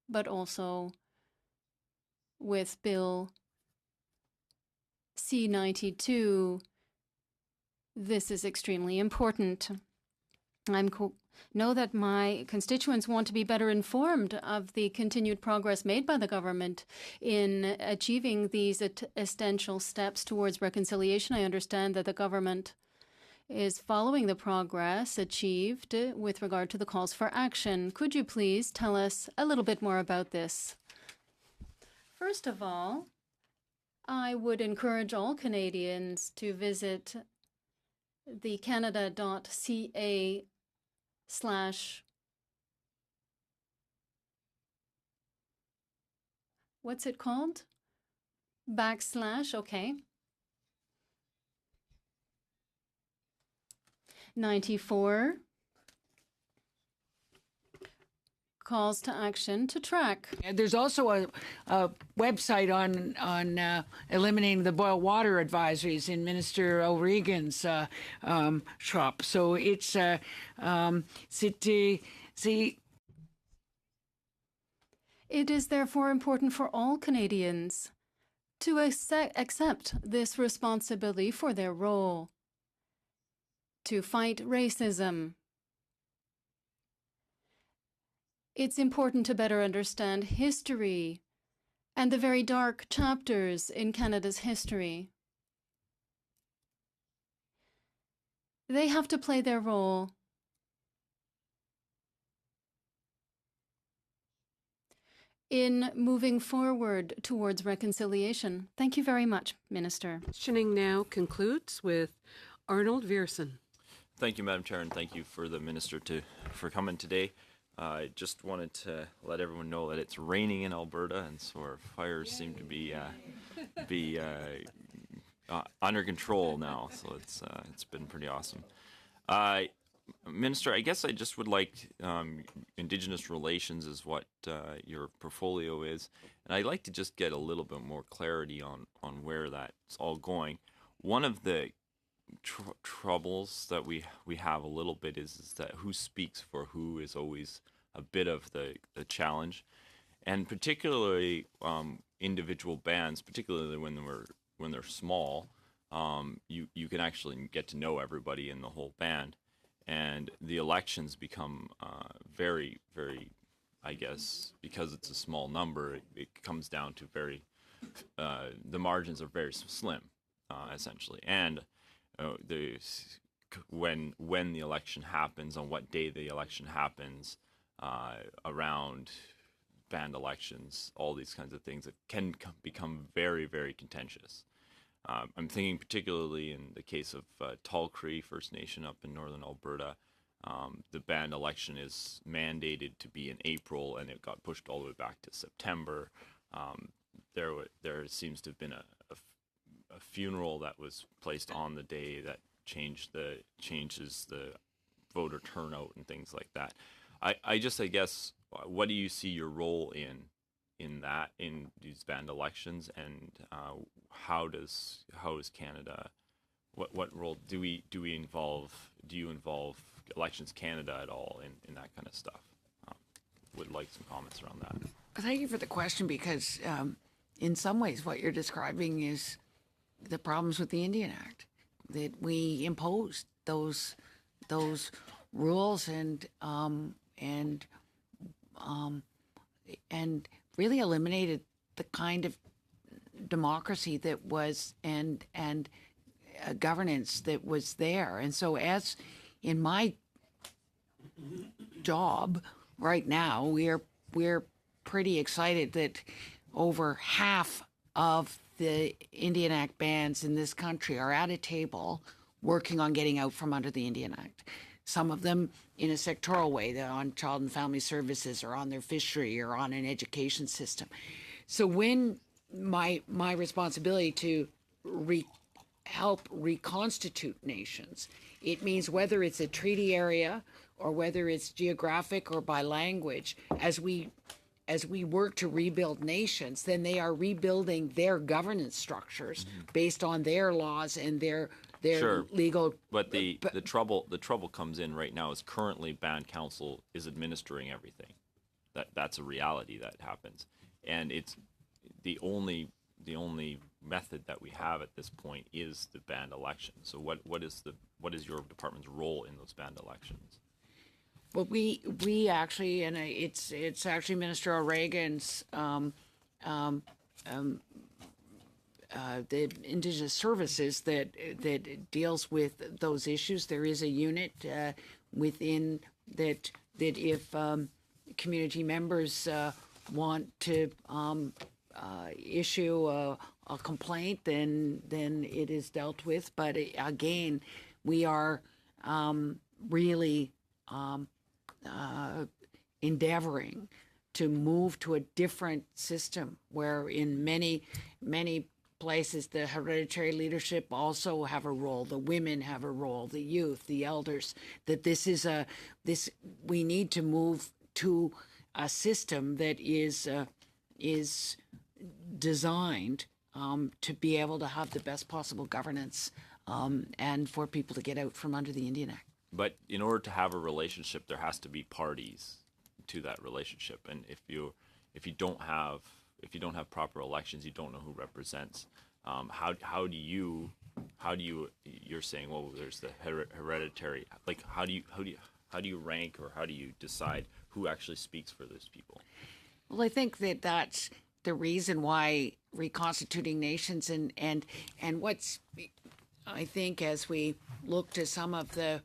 but also with Bill C-92. This is extremely important. I know that my constituents want to be better informed of the continued progress made by the government in achieving these essential steps towards reconciliation. I understand that the government is following the progress achieved with regard to the calls for action. Could you please tell us a little bit more about this? First of all, I would encourage all Canadians to visit the canada.ca/ what's it called? / okay. 94 calls to action to track. And there's also a website on eliminating the boil water advisories in Minister O'Regan's shop. So it's It is therefore important for all Canadians to accept this responsibility for their role to fight racism. It's important to better understand history and the very dark chapters in Canada's history. They have to play their role. In moving forward towards reconciliation. Thank you very much, Minister. Questioning now concludes with Arnold Viersen. Thank you, Madam Chair, and thank you for the Minister for coming today. I just wanted to let everyone know that it's raining in Alberta, and so our fires seem to be under control now. So it's been pretty awesome. Minister, I guess I just would like Indigenous relations is what your portfolio is, and I'd like to just get a little bit more clarity on where that's all going. One of the troubles that we have a little bit is that who speaks for who is always a bit of the challenge, and particularly individual bands, particularly when they're small, you can actually get to know everybody in the whole band. And the elections become very, very, I guess, because it's a small number, it comes down to the margins are very slim, essentially. And when the election happens, on what day the election happens, around band elections, all these kinds of things that can become very, very contentious. I'm thinking particularly in the case of Tall Cree First Nation up in northern Alberta. The band election is mandated to be in April, and it got pushed all the way back to September. There seems to have been a funeral that was placed on the day that changes the voter turnout and things like that. I guess, what do you see your role in these band elections, and how is Canada, what role do you involve Elections Canada at all in that kind of stuff? Would like some comments around that. Thank you for the question, because in some ways what you're describing is the problems with the Indian Act, that we imposed those rules and really eliminated the kind of democracy that was and governance that was there. And so, as in my job right now, we're pretty excited that over half of the Indian Act bands in this country are at a table working on getting out from under the Indian Act. Some of them in a sectoral way, they're on child and family services or on their fishery or on an education system. So when my responsibility to help reconstitute nations, it means whether it's a treaty area or whether it's geographic or by language, as we work to rebuild nations, then they are rebuilding their governance structures based on their laws and their Sure. legal. But the trouble comes in right now is currently band council is administering everything. That's a reality that happens, and it's the only method that we have at this point is the band election. So what is your department's role in those band elections? Well, we actually, and it's actually Minister O'Regan's the Indigenous Services that deals with those issues. There is a unit within that if community members want to issue a complaint, then it is dealt with. But again, we are really endeavoring to move to a different system where in many places the hereditary leadership also have a role, the women have a role, the youth, the elders, that we need to move to a system that is designed to be able to have the best possible governance and for people to get out from under the Indian Act. But in order to have a relationship, there has to be parties to that relationship, and if you don't have proper elections, you don't know who represents. How do you you're saying, well, there's the hereditary, like how do you rank, or how do you decide who actually speaks for those people? Well, I think that that's the reason why reconstituting nations and what's, I think, as we look to some of the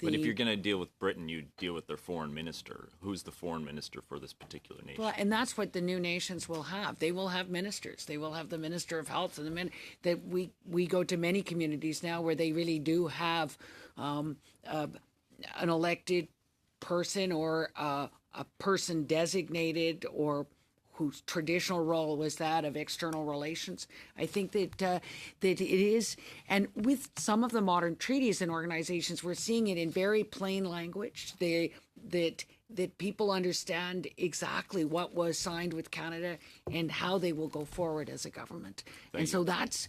but if you're going to deal with Britain, you deal with their foreign minister. Who's the foreign minister for this particular nation? Well, and that's what the new nations will have. They will have ministers. They will have the Minister of Health, and that we go to many communities now where they really do have an elected person or a person designated, or whose traditional role was that of external relations. I think that it is, and with some of the modern treaties and organizations, we're seeing it in very plain language. That people understand exactly what was signed with Canada and how they will go forward as a government. So that's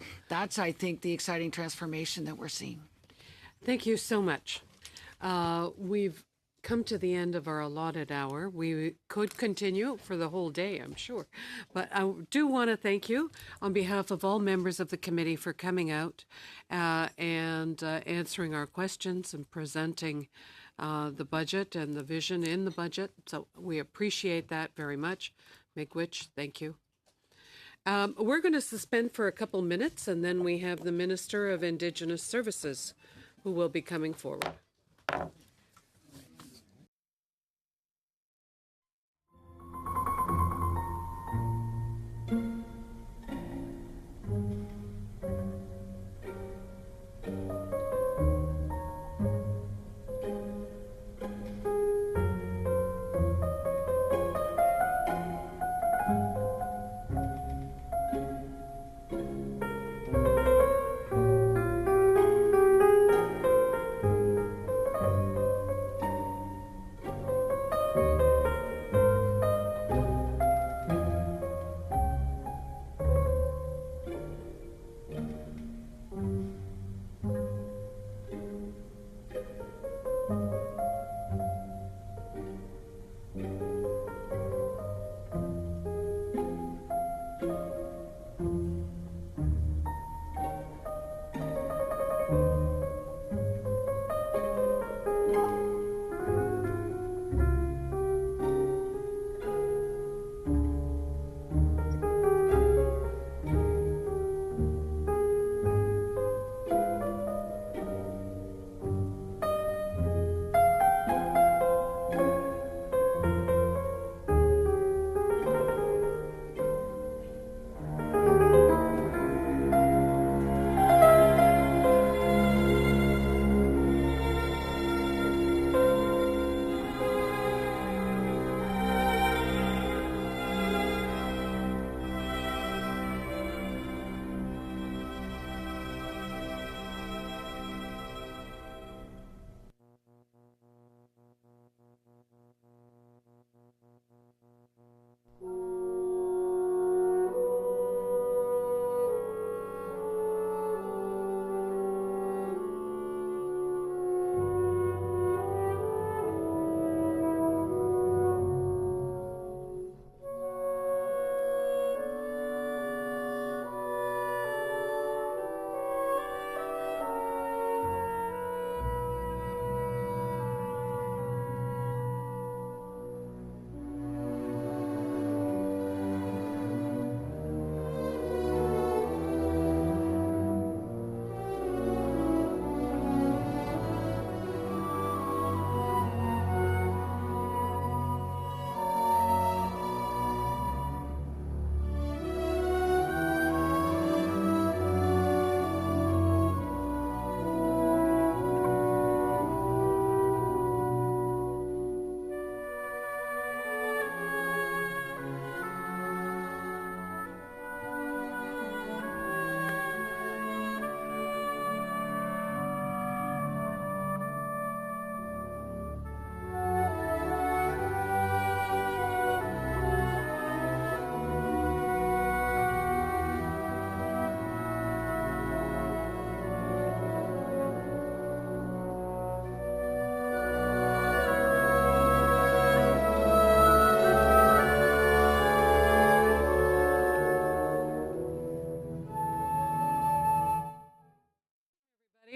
I think the exciting transformation that we're seeing. Thank you so much. We've come to the end of our allotted hour. We could continue for the whole day, I'm sure. But I do want to thank you on behalf of all members of the committee for coming out and answering our questions and presenting the budget and the vision in the budget. So we appreciate that very much. Miigwech, thank you. We're going to suspend for a couple minutes, and then we have the Minister of Indigenous Services who will be coming forward.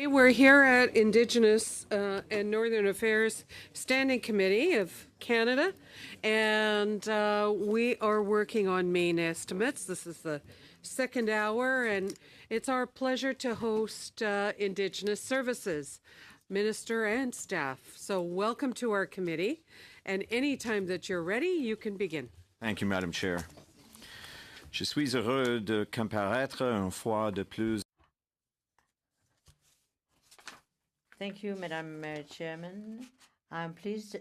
Today we're here at Indigenous and Northern Affairs Standing Committee of Canada, and we are working on Maine estimates. This is the second hour, and it's our pleasure to host Indigenous Services Minister and staff. So welcome to our committee, and anytime that you're ready, you can begin. Thank you, Madam Chair. Je suis heureux de comparaître une fois de plus. Thank you, Madam Chairman. I'm pleased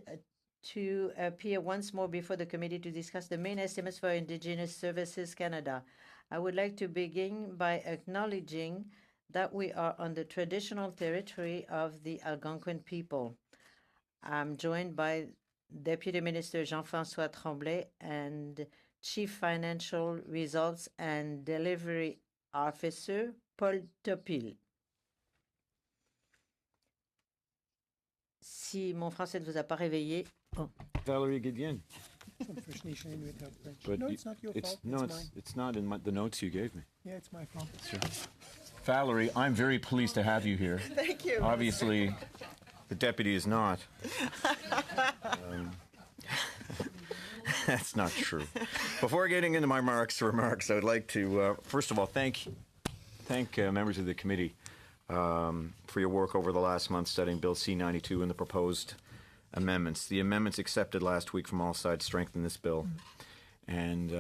to appear once more before the committee to discuss the main estimates for Indigenous Services Canada. I would like to begin by acknowledging that we are on the traditional territory of the Algonquin people. I'm joined by Deputy Minister Jean-François Tremblay and Chief Financial Results and Delivery Officer Paul Topil. Si mon français ne vous a pas réveillé. Oh. Valerie Gideon. But No, it's not your fault. No, It's mine. it's not in the notes you gave me. Yeah, it's my fault. Sure. Valerie, I'm very pleased to have you here. Thank you. Obviously, the deputy is not. That's not true. Before getting into my remarks, I would like to, first of all, thank members of the committee for your work over the last month studying Bill C-92 and the proposed amendments. The amendments accepted last week from all sides strengthen this bill. And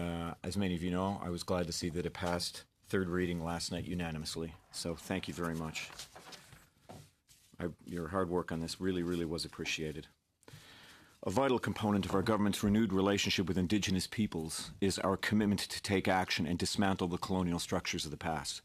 as many of you know, I was glad to see that it passed third reading last night unanimously. So thank you very much. Your hard work on this really, really was appreciated. A vital component of our government's renewed relationship with Indigenous peoples is our commitment to take action and dismantle the colonial structures of the past.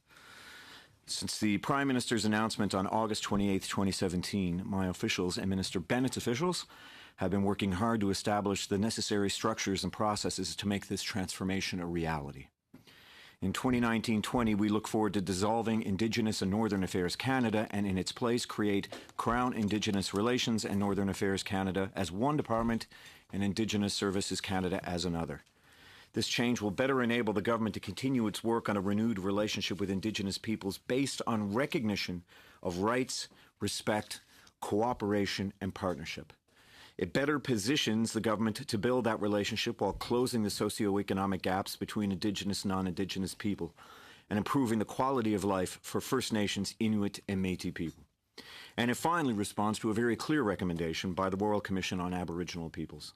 Since the Prime Minister's announcement on August 28, 2017, my officials and Minister Bennett's officials have been working hard to establish the necessary structures and processes to make this transformation a reality. In 2019-20, we look forward to dissolving Indigenous and Northern Affairs Canada and in its place create Crown Indigenous Relations and Northern Affairs Canada as one department and Indigenous Services Canada as another. This change will better enable the government to continue its work on a renewed relationship with Indigenous peoples based on recognition of rights, respect, cooperation, and partnership. It better positions the government to build that relationship while closing the socioeconomic gaps between Indigenous and non-Indigenous people and improving the quality of life for First Nations, Inuit, and Métis people. And it finally responds to a very clear recommendation by the Royal Commission on Aboriginal Peoples.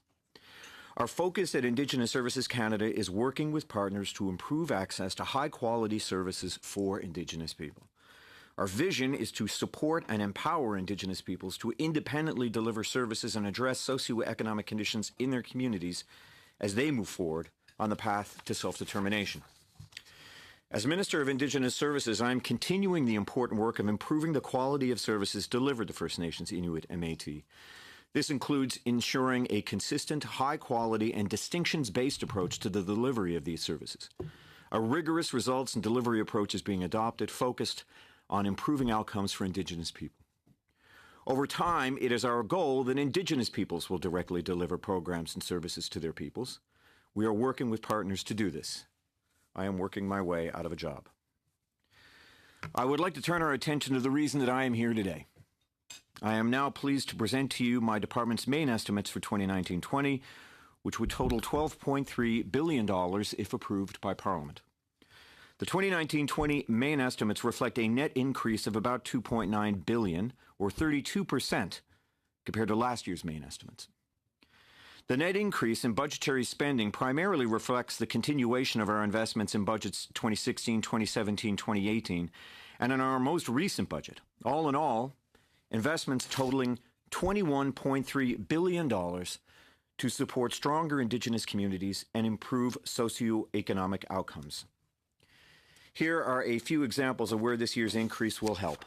Our focus at Indigenous Services Canada is working with partners to improve access to high-quality services for Indigenous people. Our vision is to support and empower Indigenous peoples to independently deliver services and address socioeconomic conditions in their communities as they move forward on the path to self-determination. As Minister of Indigenous Services, I am continuing the important work of improving the quality of services delivered to First Nations, Inuit, and Métis. This includes ensuring a consistent, high-quality, and distinctions-based approach to the delivery of these services. A rigorous results and delivery approach is being adopted, focused on improving outcomes for Indigenous people. Over time, it is our goal that Indigenous peoples will directly deliver programs and services to their peoples. We are working with partners to do this. I am working my way out of a job. I would like to turn our attention to the reason that I am here today. I am now pleased to present to you my department's main estimates for 2019-20, which would total $12.3 billion if approved by Parliament. The 2019-20 main estimates reflect a net increase of about $2.9 billion, or 32%, compared to last year's main estimates. The net increase in budgetary spending primarily reflects the continuation of our investments in budgets 2016, 2017, 2018, and in our most recent budget. All in all, investments totaling $21.3 billion to support stronger Indigenous communities and improve socioeconomic outcomes. Here are a few examples of where this year's increase will help.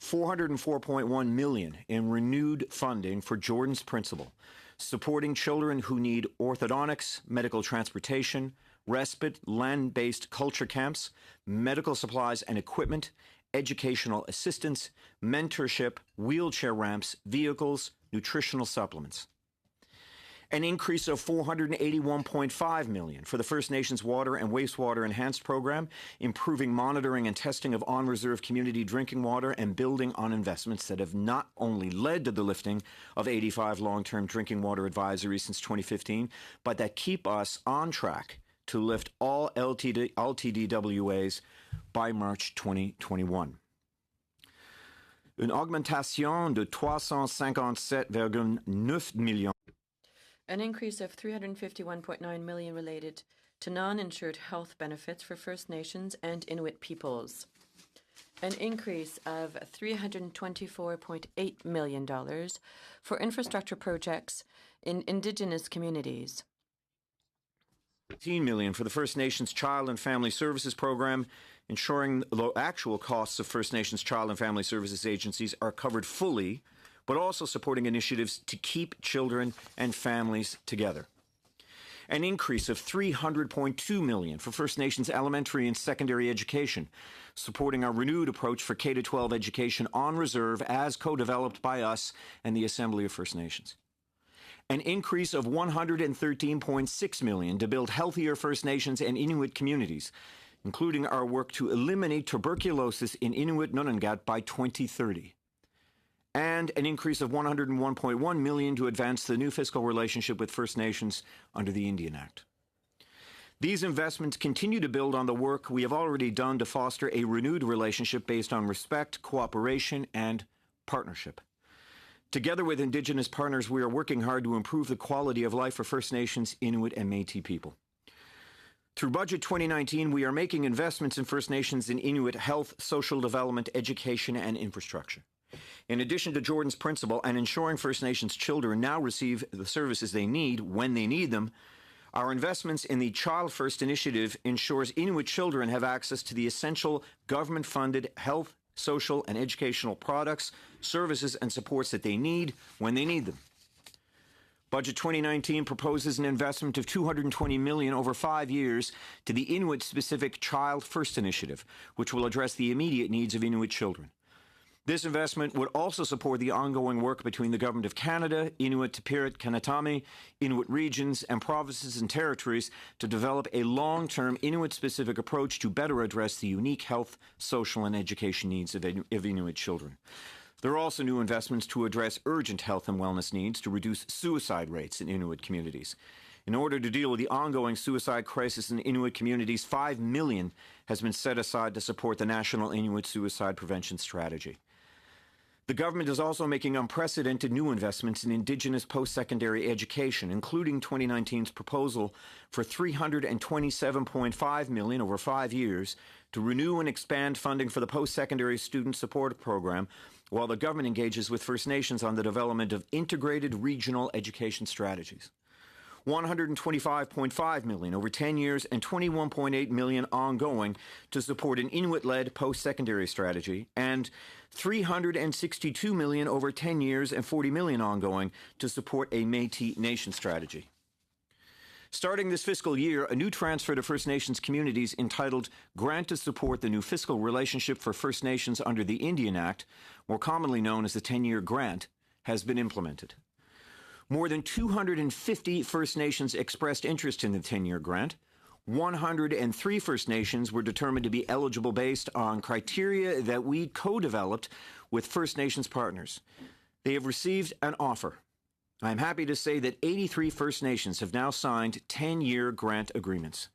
$404.1 million in renewed funding for Jordan's Principle, supporting children who need orthodontics, medical transportation, respite, land-based culture camps, medical supplies and equipment, educational assistance, mentorship, wheelchair ramps, vehicles, nutritional supplements. An increase of $481.5 million for the First Nations Water and Wastewater Enhanced Program, improving monitoring and testing of on-reserve community drinking water and building on investments that have not only led to the lifting of 85 long-term drinking water advisories since 2015, but that keep us on track to lift all LTDWAs by March 2021. Une augmentation de 357,9 millions. An increase of $351.9 million related to non-insured health benefits for First Nations and Inuit peoples. An increase of $324.8 million for infrastructure projects in Indigenous communities. $18 million for the First Nations Child and Family Services Program, ensuring the actual costs of First Nations Child and Family Services agencies are covered fully, but also supporting initiatives to keep children and families together. An increase of $300.2 million for First Nations elementary and secondary education, supporting our renewed approach for K-12 education on reserve as co-developed by us and the Assembly of First Nations. An increase of $113.6 million to build healthier First Nations and Inuit communities, including our work to eliminate tuberculosis in Inuit Nunangat by 2030. And an increase of $101.1 million to advance the new fiscal relationship with First Nations under the Indian Act. These investments continue to build on the work we have already done to foster a renewed relationship based on respect, cooperation, and partnership. Together with Indigenous partners, we are working hard to improve the quality of life for First Nations, Inuit, and Métis people. Through Budget 2019, we are making investments in First Nations and Inuit health, social development, education, and infrastructure. In addition to Jordan's Principle and ensuring First Nations children now receive the services they need when they need them, our investments in the Child First initiative ensures Inuit children have access to the essential government-funded health, social, and educational products, services, and supports that they need when they need them. Budget 2019 proposes an investment of $220 million over 5 years to the Inuit-specific Child First initiative, which will address the immediate needs of Inuit children. This investment would also support the ongoing work between the Government of Canada, Inuit Tipirit Kanatami, Inuit regions, and provinces and territories to develop a long-term Inuit-specific approach to better address the unique health, social, and education needs of Inuit children. There are also new investments to address urgent health and wellness needs to reduce suicide rates in Inuit communities. In order to deal with the ongoing suicide crisis in Inuit communities, $5 million has been set aside to support the National Inuit Suicide Prevention Strategy. The government is also making unprecedented new investments in Indigenous post-secondary education, including 2019's proposal for $327.5 million over 5 years to renew and expand funding for the post-secondary student support program, while the government engages with First Nations on the development of integrated regional education strategies. $125.5 million over 10 years and $21.8 million ongoing to support an Inuit-led post-secondary strategy, and $362 million over 10 years and $40 million ongoing to support a Métis Nation strategy. Starting this fiscal year, a new transfer to First Nations communities entitled Grant to Support the New Fiscal Relationship for First Nations under the Indian Act, more commonly known as the 10-year grant, has been implemented. More than 250 First Nations expressed interest in the 10-year grant. 103 First Nations were determined to be eligible based on criteria that we co-developed with First Nations partners. They have received an offer. I am happy to say that 83 First Nations have now signed 10-year grant agreements.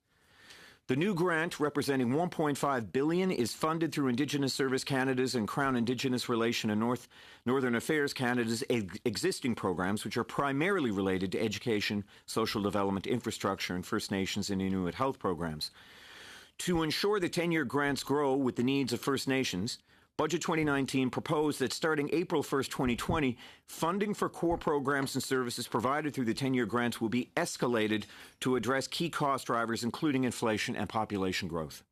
The new grant, representing $1.5 billion, is funded through Indigenous Service Canada's and Crown Indigenous Relation and Northern Affairs Canada's existing programs, which are primarily related to education, social development, infrastructure, and First Nations and Inuit health programs. To ensure the 10-year grants grow with the needs of First Nations, Budget 2019 proposed that starting April 1st, 2020, funding for core programs and services provided through the 10-year grants will be escalated to address key cost drivers, including inflation and population growth.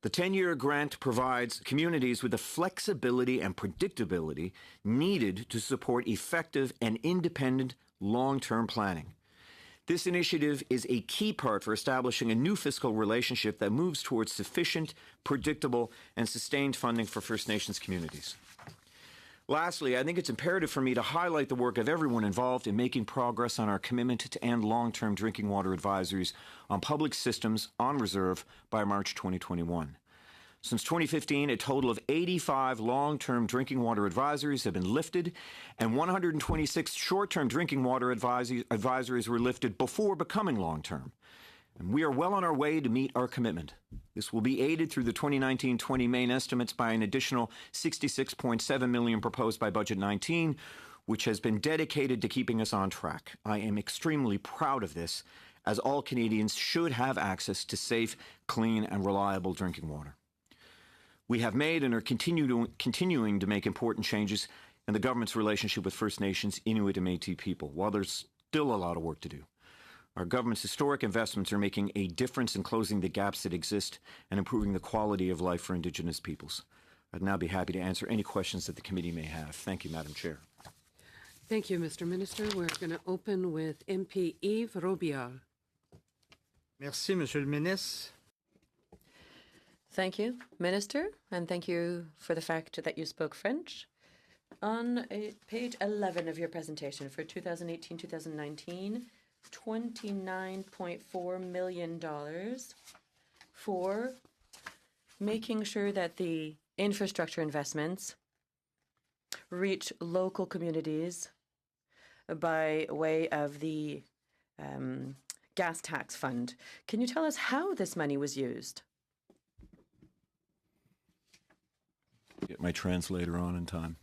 The 10-year grant provides communities with the flexibility and predictability needed to support effective and independent long-term planning. This initiative is a key part for establishing a new fiscal relationship that moves towards sufficient, predictable, and sustained funding for First Nations communities. Lastly, I think it's imperative for me to highlight the work of everyone involved in making progress on our commitment to end long-term drinking water advisories on public systems on reserve by March 2021. Since 2015, a total of 85 long-term drinking water advisories have been lifted, and 126 short-term drinking water advisories were lifted before becoming long-term. And we are well on our way to meet our commitment. This will be aided through the 2019-20 main estimates by an additional $66.7 million proposed by Budget 19, which has been dedicated to keeping us on track. I am extremely proud of this, as all Canadians should have access to safe, clean, and reliable drinking water. We have made and are continuing to make important changes in the government's relationship with First Nations, Inuit, and Métis people, while there's still a lot of work to do. Our government's historic investments are making a difference in closing the gaps that exist and improving the quality of life for Indigenous peoples. I'd now be happy to answer any questions that the committee may have. Thank you, Madam Chair. Thank you, Mr. Minister. We're going to open with MP Yves Robillard. Merci, Monsieur le Ministre. Thank you, Minister, and thank you for the fact that you spoke French. On page 11 of your presentation for 2018-2019, $29.4 million for making sure that the infrastructure investments reach local communities by way of the gas tax fund. Can you tell us how this money was used? Get my translator on in time.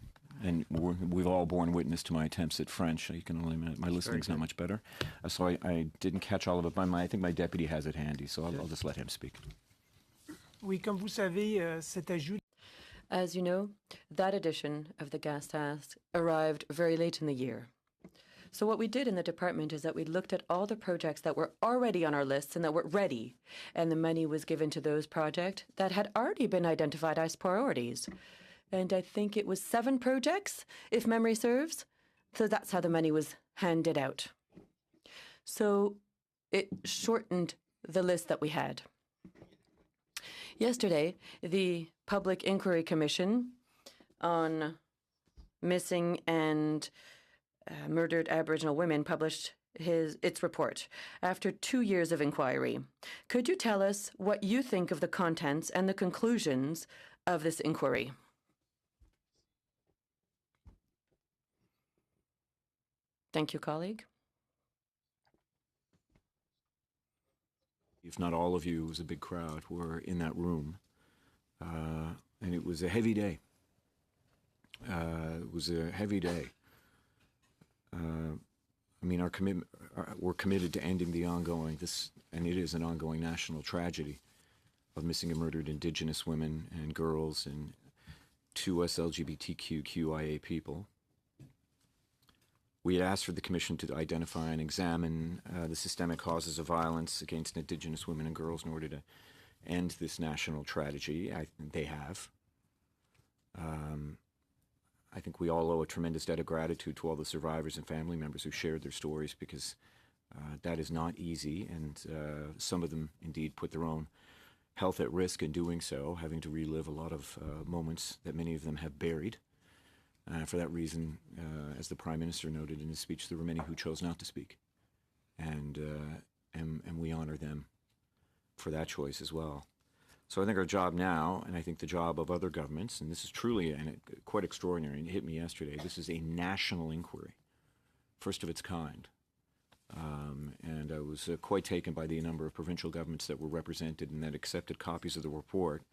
And we've all borne witness to my attempts at French. You can only imagine. My listening's not much better. So I didn't catch all of it, but I think my deputy has it handy, so I'll just let him speak. Oui, comme vous savez, cet ajout. As you know, that edition of the gas tax arrived very late in the year. So what we did in the department is that we looked at all the projects that were already on our lists and that were ready, and the money was given to those projects that had already been identified as priorities. And I think it was 7 projects, if memory serves. So that's how the money was handed out. So it shortened the list that we had. Yesterday, the Public Inquiry Commission on Missing and Murdered Aboriginal Women published its report after 2 years of inquiry. Could you tell us what you think of the contents and the conclusions of this inquiry? Thank you, colleague. If not all of you, it was a big crowd, were in that room. And it was a heavy day. I mean, our commitment, we're committed to ending the ongoing, and it is an ongoing national tragedy of missing and murdered Indigenous women and girls and 2S LGBTQIA people. We had asked for the Commission to identify and examine the systemic causes of violence against Indigenous women and girls in order to end this national tragedy. They have. I think we all owe a tremendous debt of gratitude to all the survivors and family members who shared their stories, because that is not easy, and some of them indeed put their own health at risk in doing so, having to relive a lot of moments that many of them have buried. For that reason, as the Prime Minister noted in his speech, there were many who chose not to speak, and we honor them for that choice as well. So I think our job now, and I think the job of other governments, and this is truly quite extraordinary, and it hit me yesterday, this is a national inquiry, first of its kind. And I was quite taken by the number of provincial governments that were represented and that accepted copies of the report.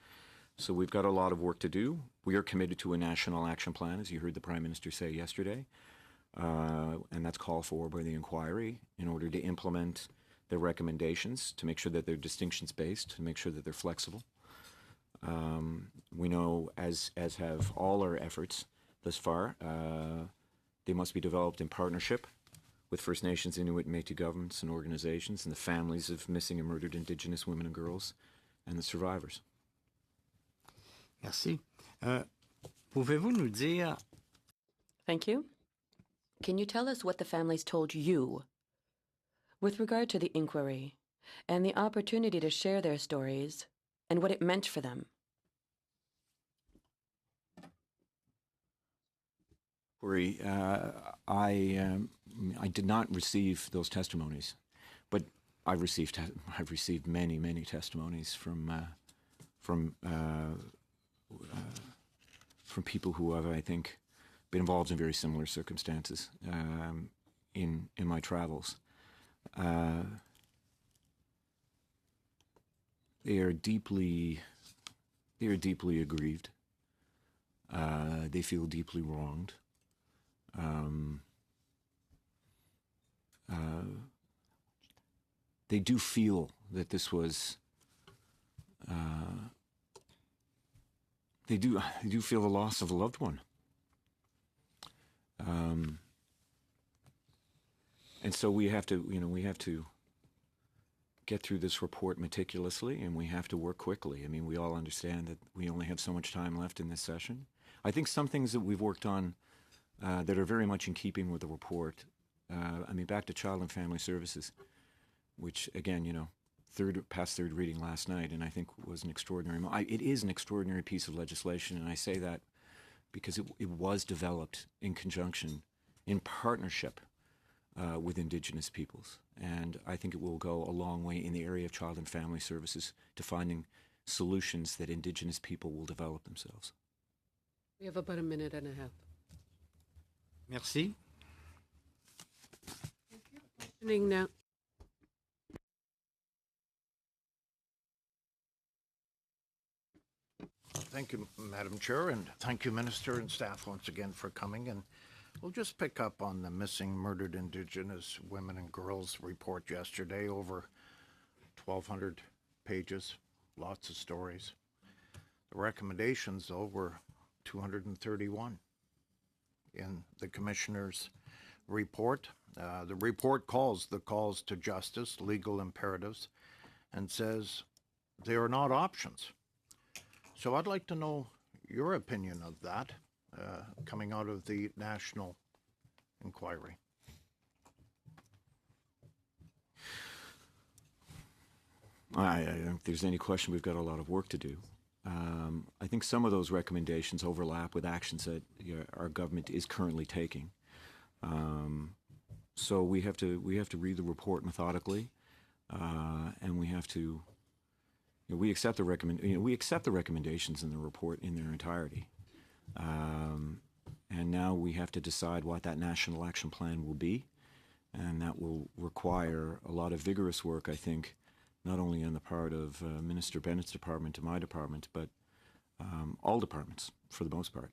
So we've got a lot of work to do. We are committed to a national action plan, as you heard the Prime Minister say yesterday, and that's called for by the inquiry in order to implement their recommendations, to make sure that they're distinctions-based, to make sure that they're flexible. We know, as have all our efforts thus far, they must be developed in partnership with First Nations, Inuit, and Métis governments and organizations and the families of missing and murdered Indigenous women and girls and the survivors. Merci. Pouvez-vous nous dire... Thank you. Can you tell us what the families told you with regard to the inquiry and the opportunity to share their stories and what it meant for them? Corey, I did not receive those testimonies, but I've received many testimonies from people who have, I think, been involved in very similar circumstances in my travels. They are deeply aggrieved. They feel deeply wronged. They do feel that this was. They do feel the loss of a loved one. And so we have to get through this report meticulously, and we have to work quickly. I mean, we all understand that we only have so much time left in this session. I think some things that we've worked on that are very much in keeping with the report. Back to Child and Family Services, which again, past third reading last night, and I think was an extraordinary. It is an extraordinary piece of legislation, and I say that because it was developed in conjunction, in partnership with Indigenous peoples, and I think it will go a long way in the area of child and family services to finding solutions that Indigenous people will develop themselves. We have about a minute and a half. Merci. Now. Thank you, Madam Chair, and thank you, Minister and staff, once again for coming. And we'll just pick up on the missing, murdered Indigenous women and girls report yesterday, over 1,200 pages, lots of stories. The recommendations, though, were 231 in the Commissioner's report. The report calls the calls to justice legal imperatives and says they are not options. So I'd like to know your opinion of that coming out of the national inquiry. I don't think there's any question we've got a lot of work to do. I think some of those recommendations overlap with actions that our government is currently taking. So we have to read the report methodically, and we have to. We accept the recommendations in the report in their entirety, and now we have to decide what that national action plan will be, and that will require a lot of vigorous work, I think, not only on the part of Minister Bennett's department and my department, but all departments for the most part.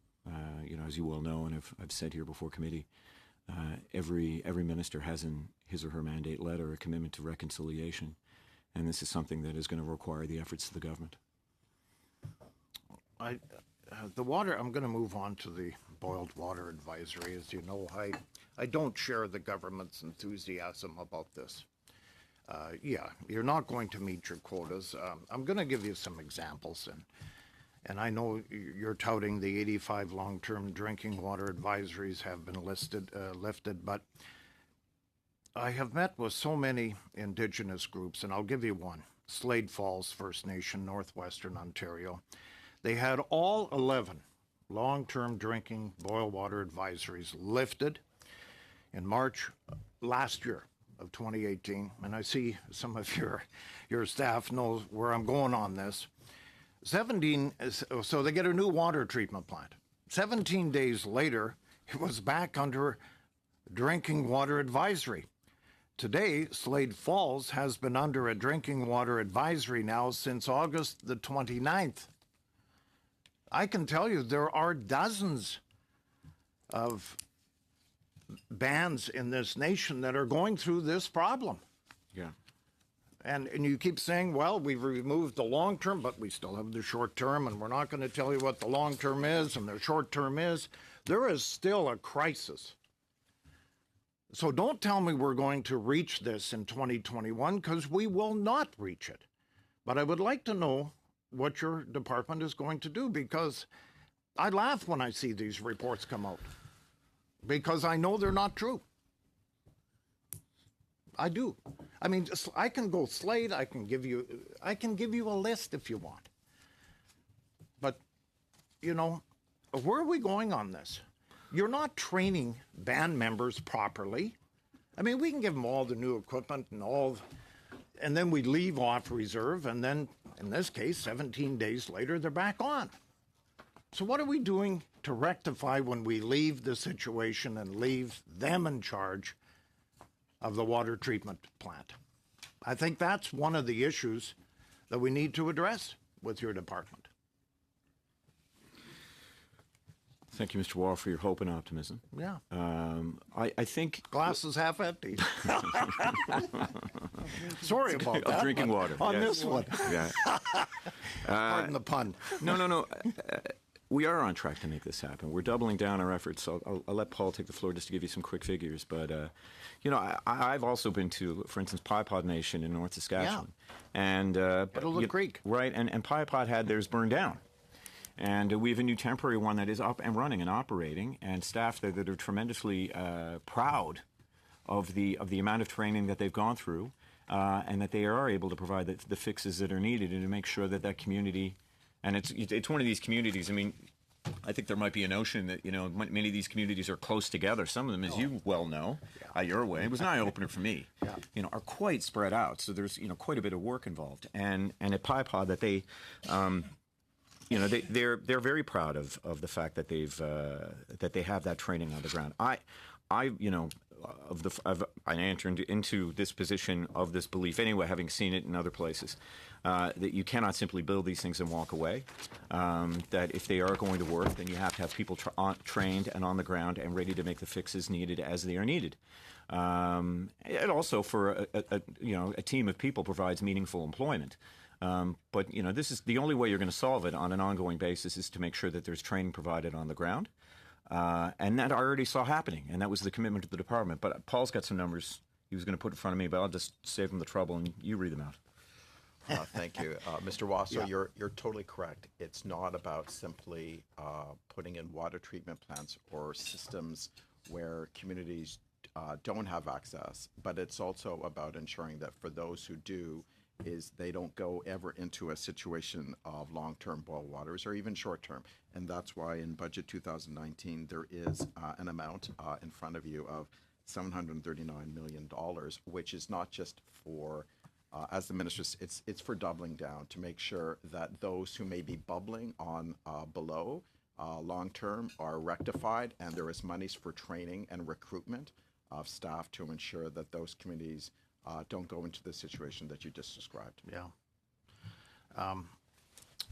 As you well know, and I've said here before committee, every minister has in his or her mandate letter a commitment to reconciliation. And this is something that is going to require the efforts of the government. I'm going to move on to the boiled water advisory. As you know, I don't share the government's enthusiasm about this. You're not going to meet your quotas. I'm going to give you some examples, and I know you're touting the 85 long-term drinking water advisories have been lifted, but I have met with so many Indigenous groups, and I'll give you one. Slade Falls First Nation, Northwestern Ontario. They had all 11 long-term drinking boil water advisories lifted in March last year of 2018. And I see some of your staff knows where I'm going on this. So they get a new water treatment plant. 17 days later, it was back under drinking water advisory. Today, Slade Falls has been under a drinking water advisory now since August the 29th. I can tell you there are dozens of bands in this nation that are going through this problem. Yeah. And you keep saying, well, we've removed the long term, but we still have the short term, and we're not going to tell you what the long term is and the short term is. There is still a crisis. So don't tell me we're going to reach this in 2021, because we will not reach it. But I would like to know what your department is going to do, because I laugh when I see these reports come out, because I know they're not true. I do. I mean, I can go Slade, I can give you a list if you want. But, where are we going on this? you're not training band members properly. I mean, we can give them all the new equipment and then we leave off reserve, and then, in this case, 17 days later, they're back on. So what are we doing to rectify when we leave the situation and leave them in charge of the water treatment plant? I think that's one of the issues that we need to address with your department. Thank you, Mr. Wall, for your hope and optimism. Yeah. I think glass is half empty. Sorry about that. Drinking water on yes. this one. Yeah. Pardon the pun. No. We are on track to make this happen. We're doubling down our efforts. I'll let Paul take the floor just to give you some quick figures. But, I've also been to, for instance, Piepod Nation in North Saskatchewan. Yeah. And, Little Creek. Right, and Piepod had theirs burned down. And we have a new temporary one that is up and running and operating, and staff there that are tremendously proud of the amount of training that they've gone through, and that they are able to provide the fixes that are needed and to make sure that community. And it's one of these communities. I mean, I think there might be a notion that many of these communities are close together. Some of them, as you well know, your way, it was an eye opener for me. Yeah. Are quite spread out. So there's quite a bit of work involved. And at Piepod that they. They're very proud of the fact that they have that training on the ground. I entered into this position of this belief anyway, having seen it in other places, that you cannot simply build these things and walk away. That if they are going to work, then you have to have people trained and on the ground and ready to make the fixes needed as they are needed. And also for a team of people provides meaningful employment. But this is the only way you're going to solve it on an ongoing basis is to make sure that there's training provided on the ground. And that I already saw happening, and that was the commitment of the department. But Paul's got some numbers he was going to put in front of me, but I'll just save him the trouble and you read them out. Thank you. Mr. Wasso, you're totally correct. It's not about simply putting in water treatment plants or systems where communities don't have access, but it's also about ensuring that for those who do, is they don't go ever into a situation of long-term boil waters or even short-term. And that's why in Budget 2019, there is an amount in front of you of $739 million, which is not just for, as the minister said, it's for doubling down to make sure that those who may be bubbling on below long-term are rectified, and there is monies for training and recruitment of staff to ensure that those communities don't go into the situation that you just described. Yeah.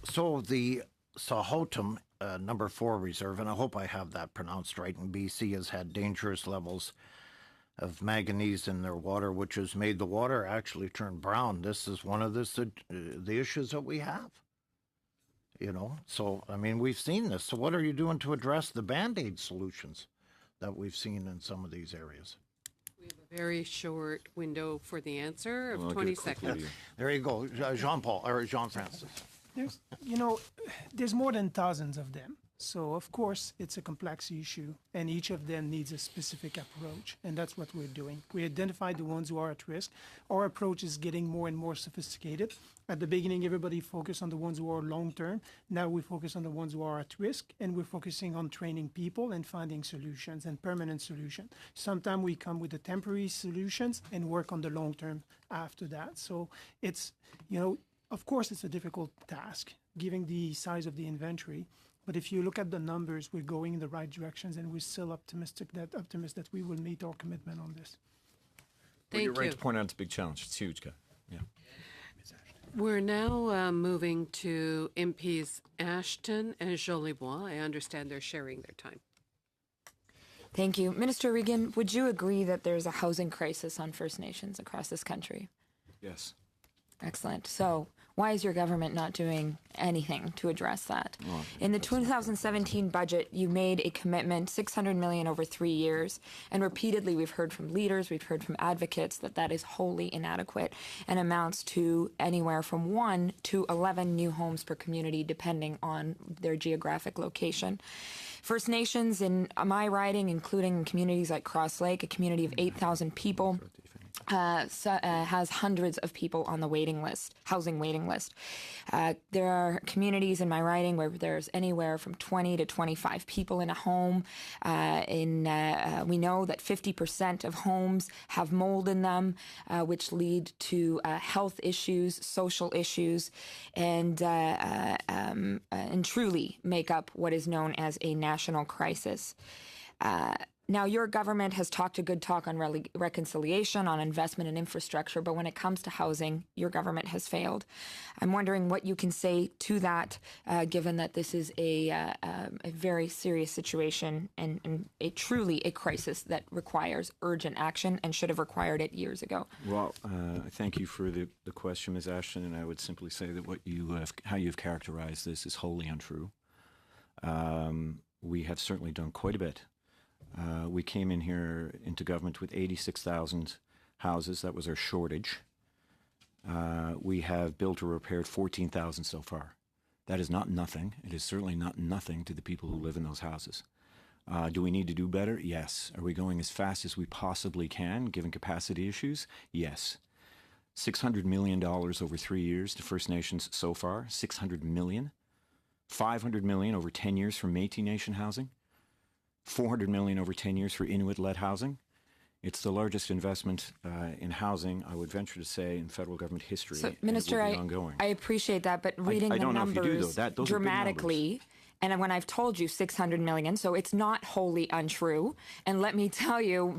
So the Sahotum number 4 reserve, and I hope I have that pronounced right, in BC has had dangerous levels of manganese in their water, which has made the water actually turn brown. This is one of the issues that we have. So, I mean, we've seen this. So what are you doing to address the Band-Aid solutions that we've seen in some of these areas? We have a very short window for the answer of 20 seconds. There you go, Jean-Paul or Jean-Francis. There's more than thousands of them. So, of course, it's a complex issue, and each of them needs a specific approach, and that's what we're doing. We identified the ones who are at risk. Our approach is getting more and more sophisticated. At the beginning, everybody focused on the ones who are long-term. Now we focus on the ones who are at risk, and we're focusing on training people and finding solutions and permanent solutions. Sometimes we come with the temporary solutions and work on the long-term after that. So it's, of course, it's a difficult task, given the size of the inventory. But if you look at the numbers, we're going in the right directions, and we're still optimistic that we will meet our commitment on this. Thank you. You're right to point out it's a big challenge. It's huge, guy. Yeah. We're now moving to MPs Ashton and Jolibois. I understand they're sharing their time. Thank you. Minister Regan, would you agree that there's a housing crisis on First Nations across this country? Yes. Excellent. So why is your government not doing anything to address that? Well, in the 2017 budget, you made a commitment, $600 million over 3 years, and repeatedly we've heard from leaders, we've heard from advocates that is wholly inadequate and amounts to anywhere from 1 to 11 new homes per community, depending on their geographic location. First Nations in my riding, including communities like Cross Lake, a community of 8,000 people, has hundreds of people on the waiting list, housing waiting list. There are communities in my riding where there's anywhere from 20 to 25 people in a home. We know that 50% of homes have mold in them, which lead to health issues, social issues, and truly make up what is known as a national crisis. Now, your government has talked a good talk on reconciliation, on investment in infrastructure, but when it comes to housing, your government has failed. I'm wondering what you can say to that, given that this is a very serious situation and truly a crisis that requires urgent action and should have required it years ago. Well, thank you for the question, Ms. Ashton, and I would simply say that how you've characterized this is wholly untrue. We have certainly done quite a bit. We came in here into government with 86,000 houses. That was our shortage. We have built or repaired 14,000 so far. That is not nothing. It is certainly not nothing to the people who live in those houses. Do we need to do better? Yes. Are we going as fast as we possibly can, given capacity issues? Yes. $600 million over 3 years to First Nations so far. $600 million. $500 million over 10 years for Métis Nation housing. $400 million over 10 years for Inuit-led housing. It's the largest investment in housing, I would venture to say, in federal government history. So, Minister, I appreciate that, but reading the numbers dramatically, and when I've told you 600 million, so it's not wholly untrue. And let me tell you,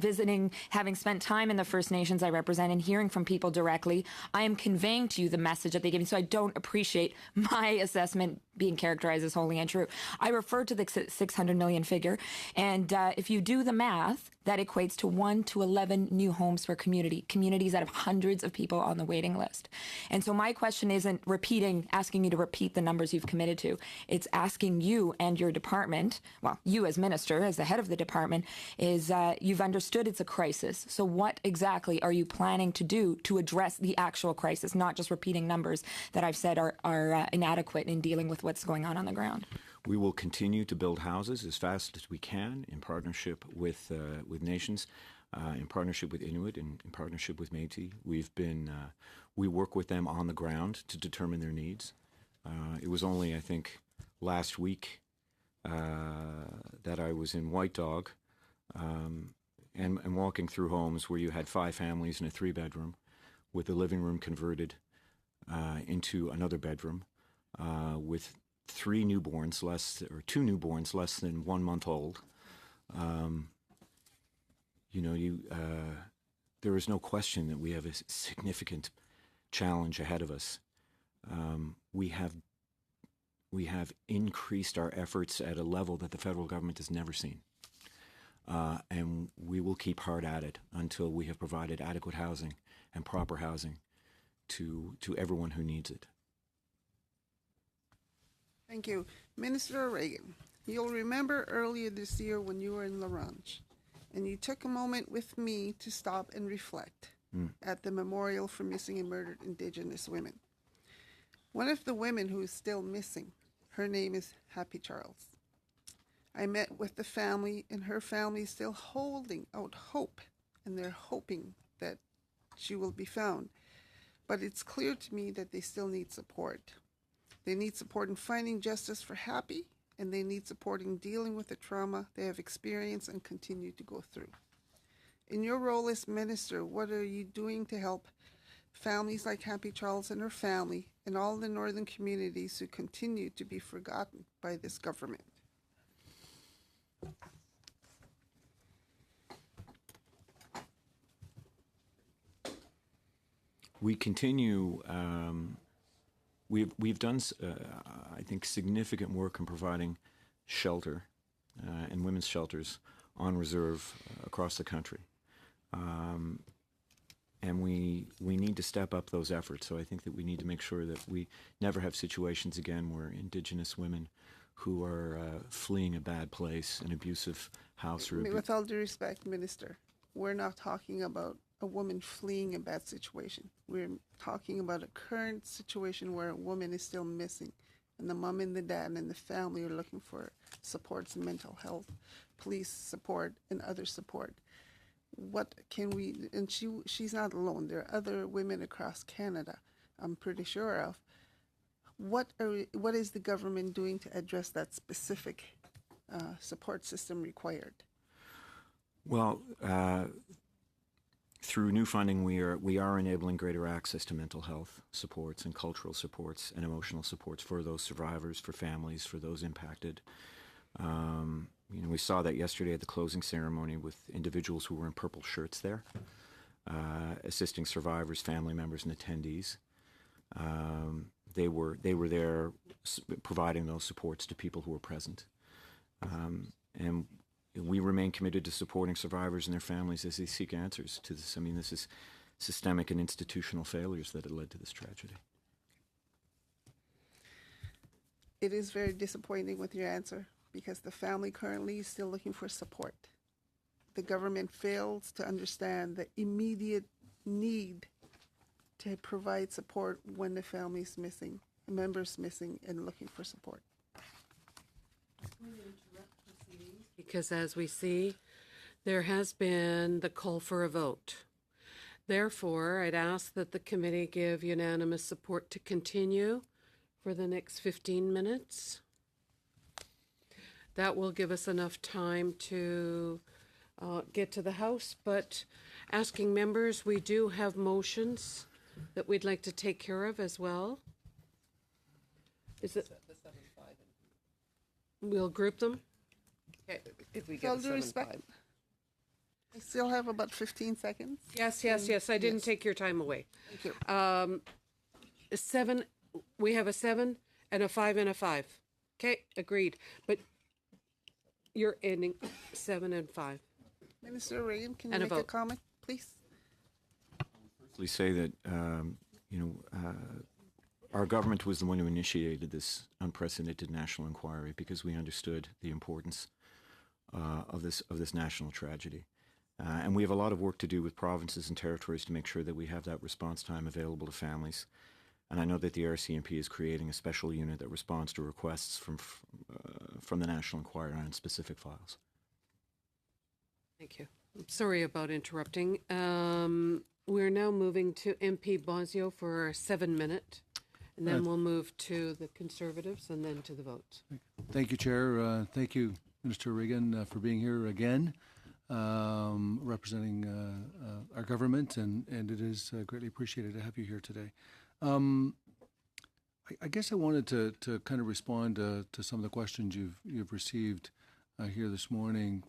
having spent time in the First Nations I represent and hearing from people directly, I am conveying to you the message that they give me. So I don't appreciate my assessment being characterized as wholly untrue. I refer to the 600 million figure, and if you do the math, that equates to 1 to 11 new homes for communities that have hundreds of people on the waiting list. And so my question isn't asking you to repeat the numbers you've committed to. It's asking you and your department, well, you as minister, as the head of the department, is you've understood it's a crisis. So what exactly are you planning to do to address the actual crisis, not just repeating numbers that I've said are inadequate in dealing with what's going on the ground? We will continue to build houses as fast as we can in partnership with nations, in partnership with Inuit, and in partnership with Métis. We work with them on the ground to determine their needs. It was only, I think, last week that I was in White Dog and walking through homes where you had 5 families in a 3-bedroom with the living room converted into another bedroom with 2 newborns less than 1 month old. There is no question that we have a significant challenge ahead of us. We have increased our efforts at a level that the federal government has never seen. And we will keep hard at it until we have provided adequate housing and proper housing to everyone who needs it. Thank you. Minister O'Regan, you'll remember earlier this year when you were in La Ronge, and you took a moment with me to stop and reflect at the Memorial for Missing and Murdered Indigenous Women. One of the women who is still missing, her name is Happy Charles. I met with the family, and her family is still holding out hope, and they're hoping that she will be found. But it's clear to me that they still need support. They need support in finding justice for Happy, and they need support in dealing with the trauma they have experienced and continue to go through. In your role as minister, what are you doing to help families like Happy Charles and her family and all the northern communities who continue to be forgotten by this government? We continue. We've done, I think, significant work in providing shelter and women's shelters on reserve across the country, and we need to step up those efforts. So I think that we need to make sure that we never have situations again where Indigenous women who are fleeing a bad place, an abusive house, or with all due respect, Minister, we're not talking about a woman fleeing a bad situation. We're talking about a current situation where a woman is still missing, and the mom and the dad and the family are looking for supports in mental health, police support, and other support. what can we, and she's not alone, there are other women across Canada, I'm pretty sure of. What is the government doing to address that specific support system required? Well, through new funding, we are enabling greater access to mental health supports and cultural supports and emotional supports for those survivors, for families, for those impacted. We saw that yesterday at the closing ceremony with individuals who were in purple shirts there, assisting survivors, family members, and attendees. They were there providing those supports to people who were present. And we remain committed to supporting survivors and their families as they seek answers to this. I mean, this is systemic and institutional failures that have led to this tragedy. It is very disappointing with your answer because the family currently is still looking for support. The government fails to understand the immediate need to provide support when the family's missing, a member's missing and looking for support. Because as we see, there has been the call for a vote. Therefore, I'd ask that the committee give unanimous support to continue for the next 15 minutes. That will give us enough time to get to the House, but asking members, we do have motions that we'd like to take care of as well. Is it? We'll group them. Okay, if we With get all a due respect, 7-5. I still have about 15 seconds. Yes. I didn't take your time away. Thank you. 7, we have a 7 and a 5 and a 5. Okay, agreed. But you're ending 7 and 5. Minister Reagan, can you And a make a vote. comment, please? Firstly, say that our government was the one who initiated this unprecedented national inquiry because we understood the importance of this national tragedy, and we have a lot of work to do with provinces and territories to make sure that we have that response time available to families. And I know that the RCMP is creating a special unit that responds to requests from the national inquiry on specific files. Thank you. I'm sorry about interrupting. We're now moving to MP Bosio for a 7-minute, and then we'll move to the Conservatives and then to the votes. Thank you, Chair. Thank you, Minister Reagan, for being here again, representing our government, and it is greatly appreciated to have you here today. I guess I wanted to kind of respond to some of the questions you've received here this morning.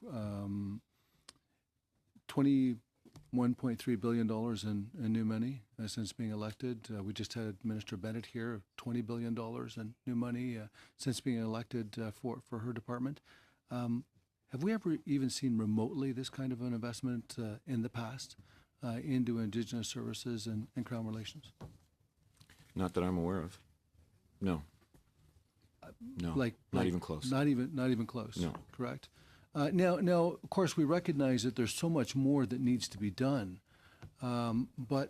$21.3 billion in new money since being elected. We just had Minister Bennett here, $20 billion in new money since being elected for her department. Have we ever even seen remotely this kind of an investment in the past into Indigenous services and Crown relations? Not that I'm aware of. No. No. Not even close. Not even close. No. Correct. Now, of course, we recognize that there's so much more that needs to be done. But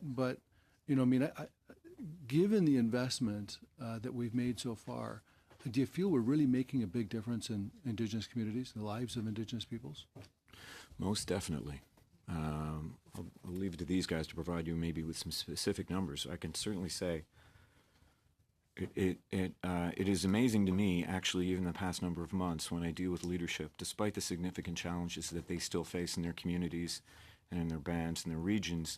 given the investment that we've made so far, do you feel we're really making a big difference in Indigenous communities, the lives of Indigenous peoples? Most definitely. I'll leave it to these guys to provide you maybe with some specific numbers. I can certainly say it is amazing to me, actually, even the past number of months when I deal with leadership, despite the significant challenges that they still face in their communities and in their bands and their regions,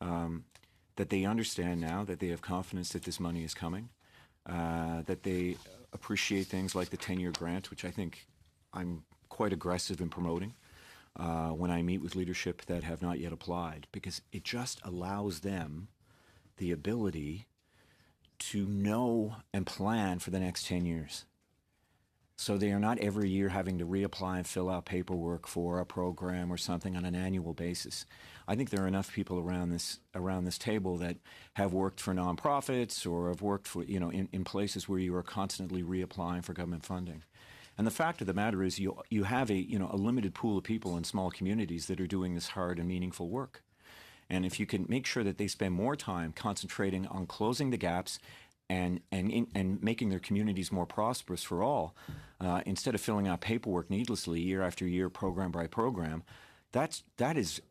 that they understand now, that they have confidence that this money is coming, that they appreciate things like the 10-year grant, which I think I'm quite aggressive in promoting when I meet with leadership that have not yet applied, because it just allows them the ability to know and plan for the next 10 years. So they are not every year having to reapply and fill out paperwork for a program or something on an annual basis. I think there are enough people around this table that have worked for nonprofits or have worked for, in places where you are constantly reapplying for government funding. And the fact of the matter is you have a limited pool of people in small communities that are doing this hard and meaningful work. And if you can make sure that they spend more time concentrating on closing the gaps and making their communities more prosperous for all, instead of filling out paperwork needlessly year after year, program by program, that is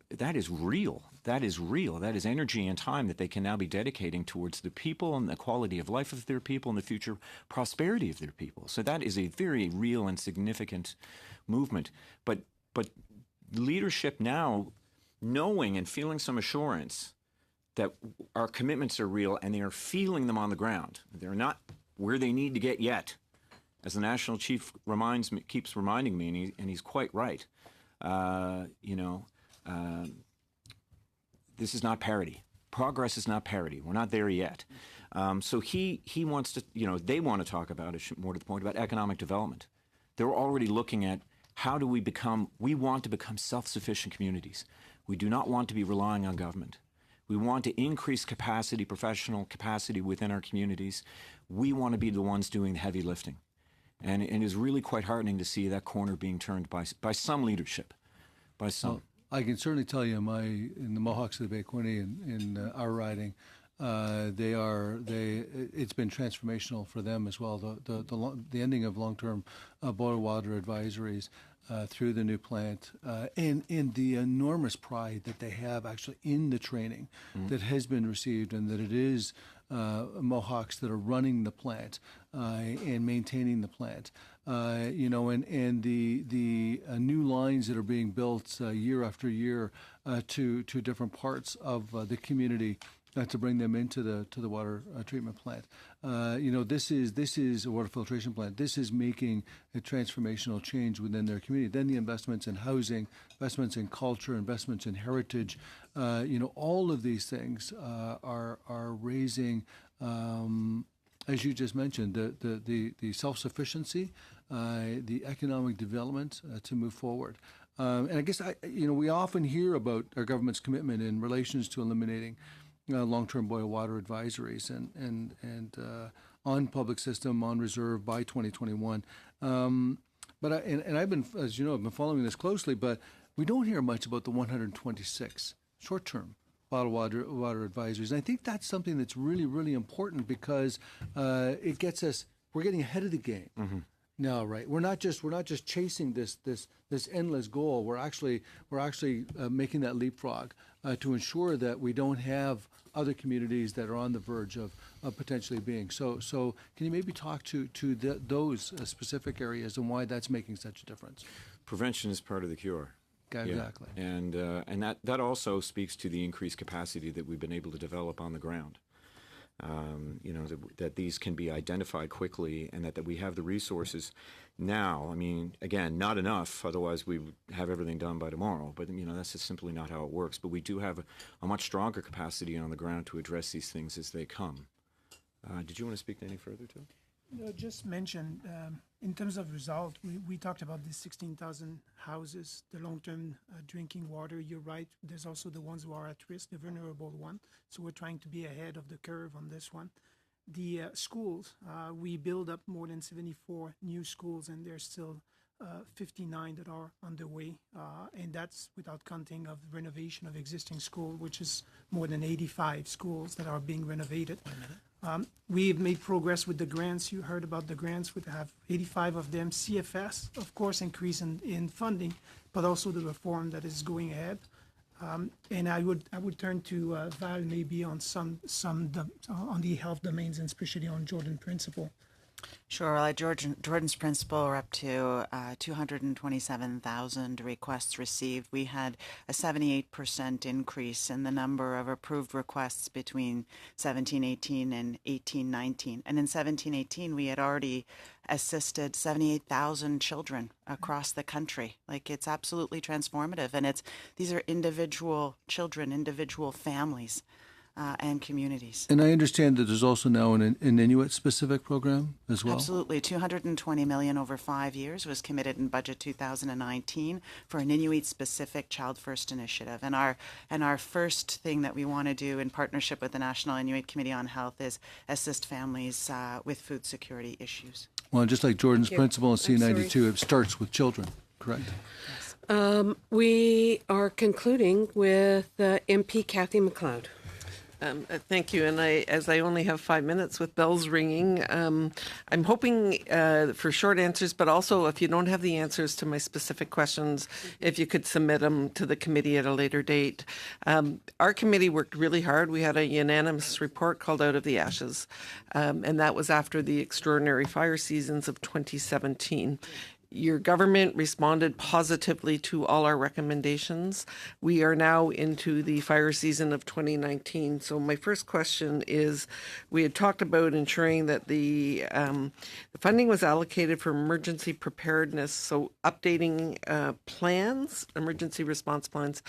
real. That is real. That is energy and time that they can now be dedicating towards the people and the quality of life of their people and the future prosperity of their people. So that is a very real and significant movement. But leadership now, knowing and feeling some assurance that our commitments are real and they are feeling them on the ground. They're not where they need to get yet. As the national chief keeps reminding me, and he's quite right. This is not parity. Progress is not parity. We're not there yet. So he wants to, they want to talk about, more to the point, about economic development. They're already looking at how do we want to become self-sufficient communities. We do not want to be relying on government. We want to increase capacity, professional capacity within our communities. We want to be the ones doing the heavy lifting. And it is really quite heartening to see that corner being turned by some leadership, by some. Well, I can certainly tell you, in the Mohawks of the Bay Quinte, in our riding, it's been transformational for them as well. The ending of long-term boil water advisories through the new plant, and the enormous pride that they have actually in the training that has been received, and that it is Mohawks that are running the plant and maintaining the plant. And the new lines that are being built year after year to different parts of the community to bring them into the water treatment plant. This is a water filtration plant. This is making a transformational change within their community. Then the investments in housing, investments in culture, investments in heritage, all of these things are raising, as you just mentioned, the self-sufficiency, the economic development to move forward. And I guess we often hear about our government's commitment in relations to eliminating long-term boil water advisories and on public system, on reserve by 2021. But I've been, as you know, I've been following this closely, but we don't hear much about the 126 short-term bottled water advisories. And I think that's something that's really, really important because it gets us, we're getting ahead of the game. Mm-hmm. No, right. We're not just chasing this endless goal. We're actually making that leapfrog to ensure that we don't have other communities that are on the verge of potentially being. So can you maybe talk to those specific areas and why that's making such a difference? Prevention is part of the cure. Exactly. Yeah. And that also speaks to the increased capacity that we've been able to develop on the ground. That these can be identified quickly and that we have the resources now. I mean, again, not enough, otherwise we would have everything done by tomorrow. But, that's just simply not how it works. But we do have a much stronger capacity on the ground to address these things as they come. Did you want to speak any further to? Just mention, in terms of result, we talked about the 16,000 houses, the long-term drinking water. You're right. There's also the ones who are at risk, the vulnerable one. So we're trying to be ahead of the curve on this one. The schools, we build up more than 74 new schools, and there's still 59 that are underway. And that's without counting of renovation of existing school, which is more than 85 schools that are being renovated. We've made progress with the grants. You heard about the grants. We have 85 of them. CFS, of course, increase in funding, but also the reform that is going ahead. And I would turn to Val maybe on on the health domains and especially on Jordan Principle. Sure. Well, at Jordan's Principle, we're up to 227,000 requests received. We had a 78% increase in the number of approved requests between 17-18 and 18-19. And in 17-18, we had already assisted 78,000 children across the country. It's absolutely transformative. And these are individual children, individual families. And communities. And I understand that there's also now an Inuit-specific program as well? Absolutely. $220 million over 5 years was committed in budget 2019 for an Inuit-specific Child First initiative. And our first thing that we want to do in partnership with the National Inuit Committee on Health is assist families with food security issues. Well, just like Jordan's Principle and C92, it starts with children, correct? We are concluding with MP Kathy McLeod. Thank you. And as I only have 5 minutes with bells ringing, I'm hoping for short answers, but also if you don't have the answers to my specific questions, if you could submit them to the committee at a later date. Our committee worked really hard. We had a unanimous report called Out of the Ashes, and that was after the extraordinary fire seasons of 2017. Your government responded positively to all our recommendations. We are now into the fire season of 2019. So my first question is, we had talked about ensuring that the funding was allocated for emergency preparedness, so updating plans, emergency response plans.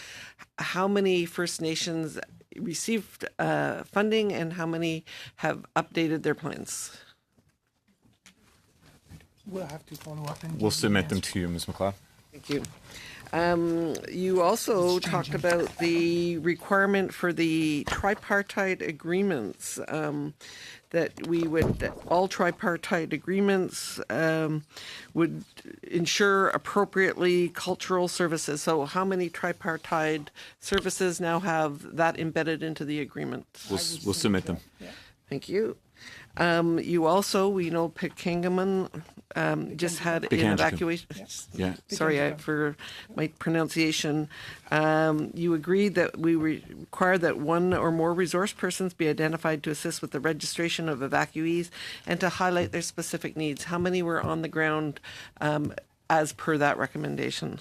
How many First Nations received funding and how many have updated their plans? We'll have to follow up. And We'll give you submit the them to you, Ms. McLeod. Thank you. You also talked about the requirement for the tripartite agreements, that all tripartite agreements would ensure appropriately cultural services. So how many tripartite services now have that embedded into the agreement? We'll submit them. Thank you. You also, we know Pikangiman just had an Pikangican. evacuation. Yeah. Sorry for my pronunciation. You agreed that we require that one or more resource persons be identified to assist with the registration of evacuees and to highlight their specific needs. How many were on the ground as per that recommendation?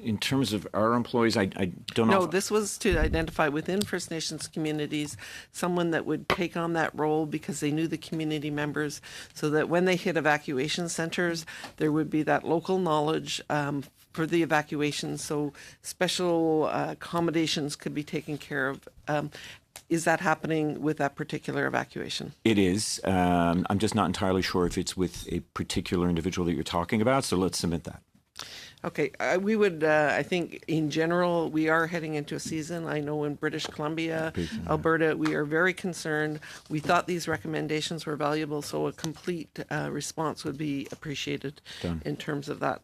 In terms of our employees, I don't know. No, this was to identify within First Nations communities someone that would take on that role because they knew the community members, so that when they hit evacuation centers, there would be that local knowledge for the evacuation, so special accommodations could be taken care of. Is that happening with that particular evacuation? It is. I'm just not entirely sure if it's with a particular individual that you're talking about, so let's submit that. Okay, we would, I think in general, we are heading into a season. I know in British Columbia, Alberta, we are very concerned. We thought these recommendations were valuable, so a complete response would be appreciated in terms of that.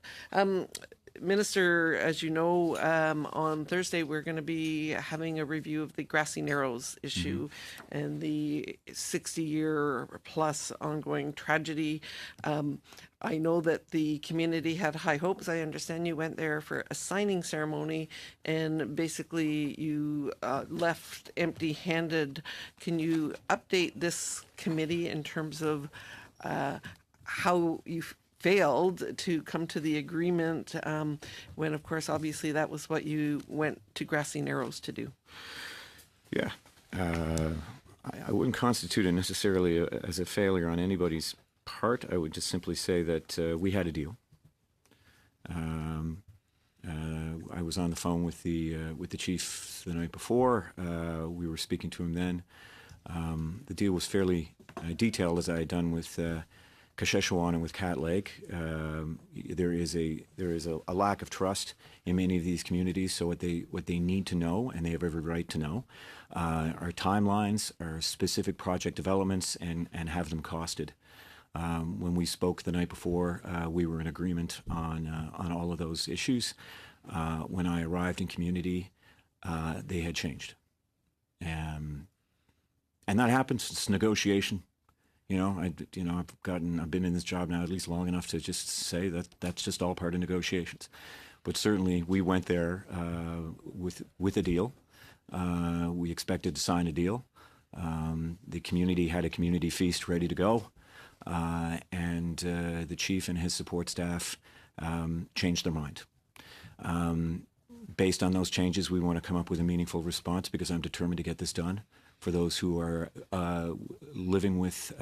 Minister, as you know, on Thursday we're going to be having a review of the Grassy Narrows issue and the 60-year plus ongoing tragedy. I know that the community had high hopes. I understand you went there for a signing ceremony and basically you left empty-handed. Can you update this committee in terms of how you failed to come to the agreement when, of course, obviously that was what you went to Grassy Narrows to do? Yeah. I wouldn't constitute it necessarily as a failure on anybody's part. I would just simply say that we had a deal. I was on the phone with the chief the night before. We were speaking to him then. The deal was fairly detailed, as I had done with Kasheshawan and with Cat Lake. There is a lack of trust in many of these communities. So what they need to know, and they have every right to know, are timelines, are specific project developments, and have them costed. When we spoke the night before, we were in agreement on all of those issues. When I arrived in community, they had changed, and that happens. It's negotiation. I've been in this job now at least long enough to just say that that's just all part of negotiations. But certainly we went there with a deal. We expected to sign a deal. The community had a community feast ready to go. And the chief and his support staff changed their mind. Based on those changes, we want to come up with a meaningful response because I'm determined to get this done. For those who are living with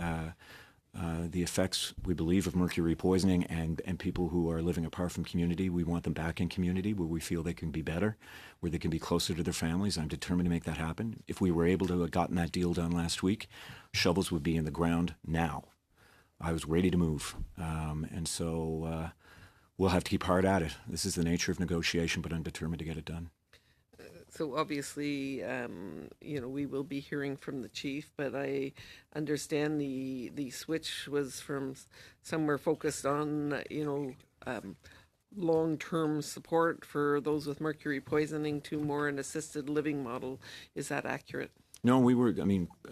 the effects, we believe, of mercury poisoning and people who are living apart from community, we want them back in community where we feel they can be better, where they can be closer to their families. I'm determined to make that happen. If we were able to have gotten that deal done last week, shovels would be in the ground now. I was ready to move. And so we'll have to keep hard at it. This is the nature of negotiation, but I'm determined to get it done. So obviously, we will be hearing from the chief, but I understand the switch was from somewhere focused on, long-term support for those with mercury poisoning to more an assisted living model. Is that accurate? No,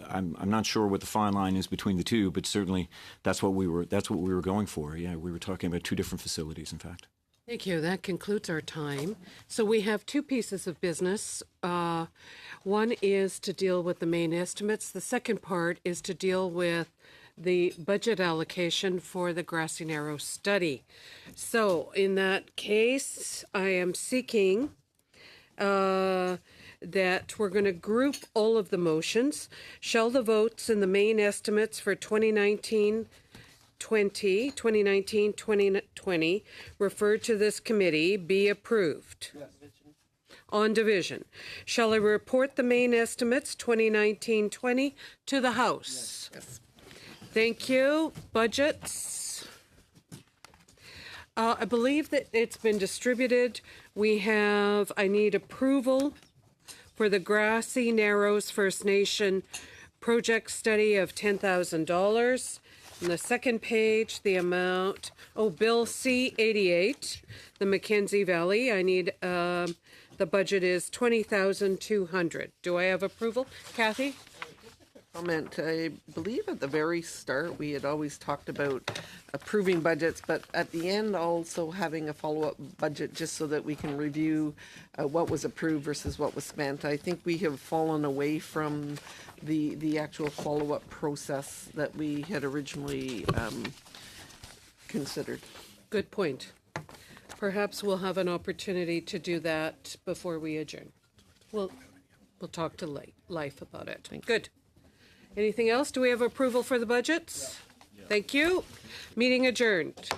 I'm not sure what the fine line is between the two, but certainly that's what we were going for. Yeah, we were talking about two different facilities, in fact. Thank you. That concludes our time. So we have two pieces of business. One is to deal with the main estimates. The second part is to deal with the budget allocation for the Grassy Narrow study. So in that case, I am seeking that we're going to group all of the motions. Shall the votes in the main estimates for 2019-2020 referred to this committee be approved? Yes. On division. Shall I report the main estimates 2019-20 to the House? Yes. Thank you. Budgets. I believe that it's been distributed. I need approval for the Grassy Narrows First Nation project study of $10,000. On the second page, the amount, Bill C-88, the Mackenzie Valley. I need, the budget is $20,200. Do I have approval? Kathy? Comment. I believe at the very start we had always talked about approving budgets, but at the end also having a follow-up budget just so that we can review what was approved versus what was spent. I think we have fallen away from the actual follow-up process that we had originally considered. Good point. Perhaps we'll have an opportunity to do that before we adjourn. We'll talk to Life about it. Good. Anything else? Do we have approval for the budgets? Yeah. Thank you. Meeting adjourned.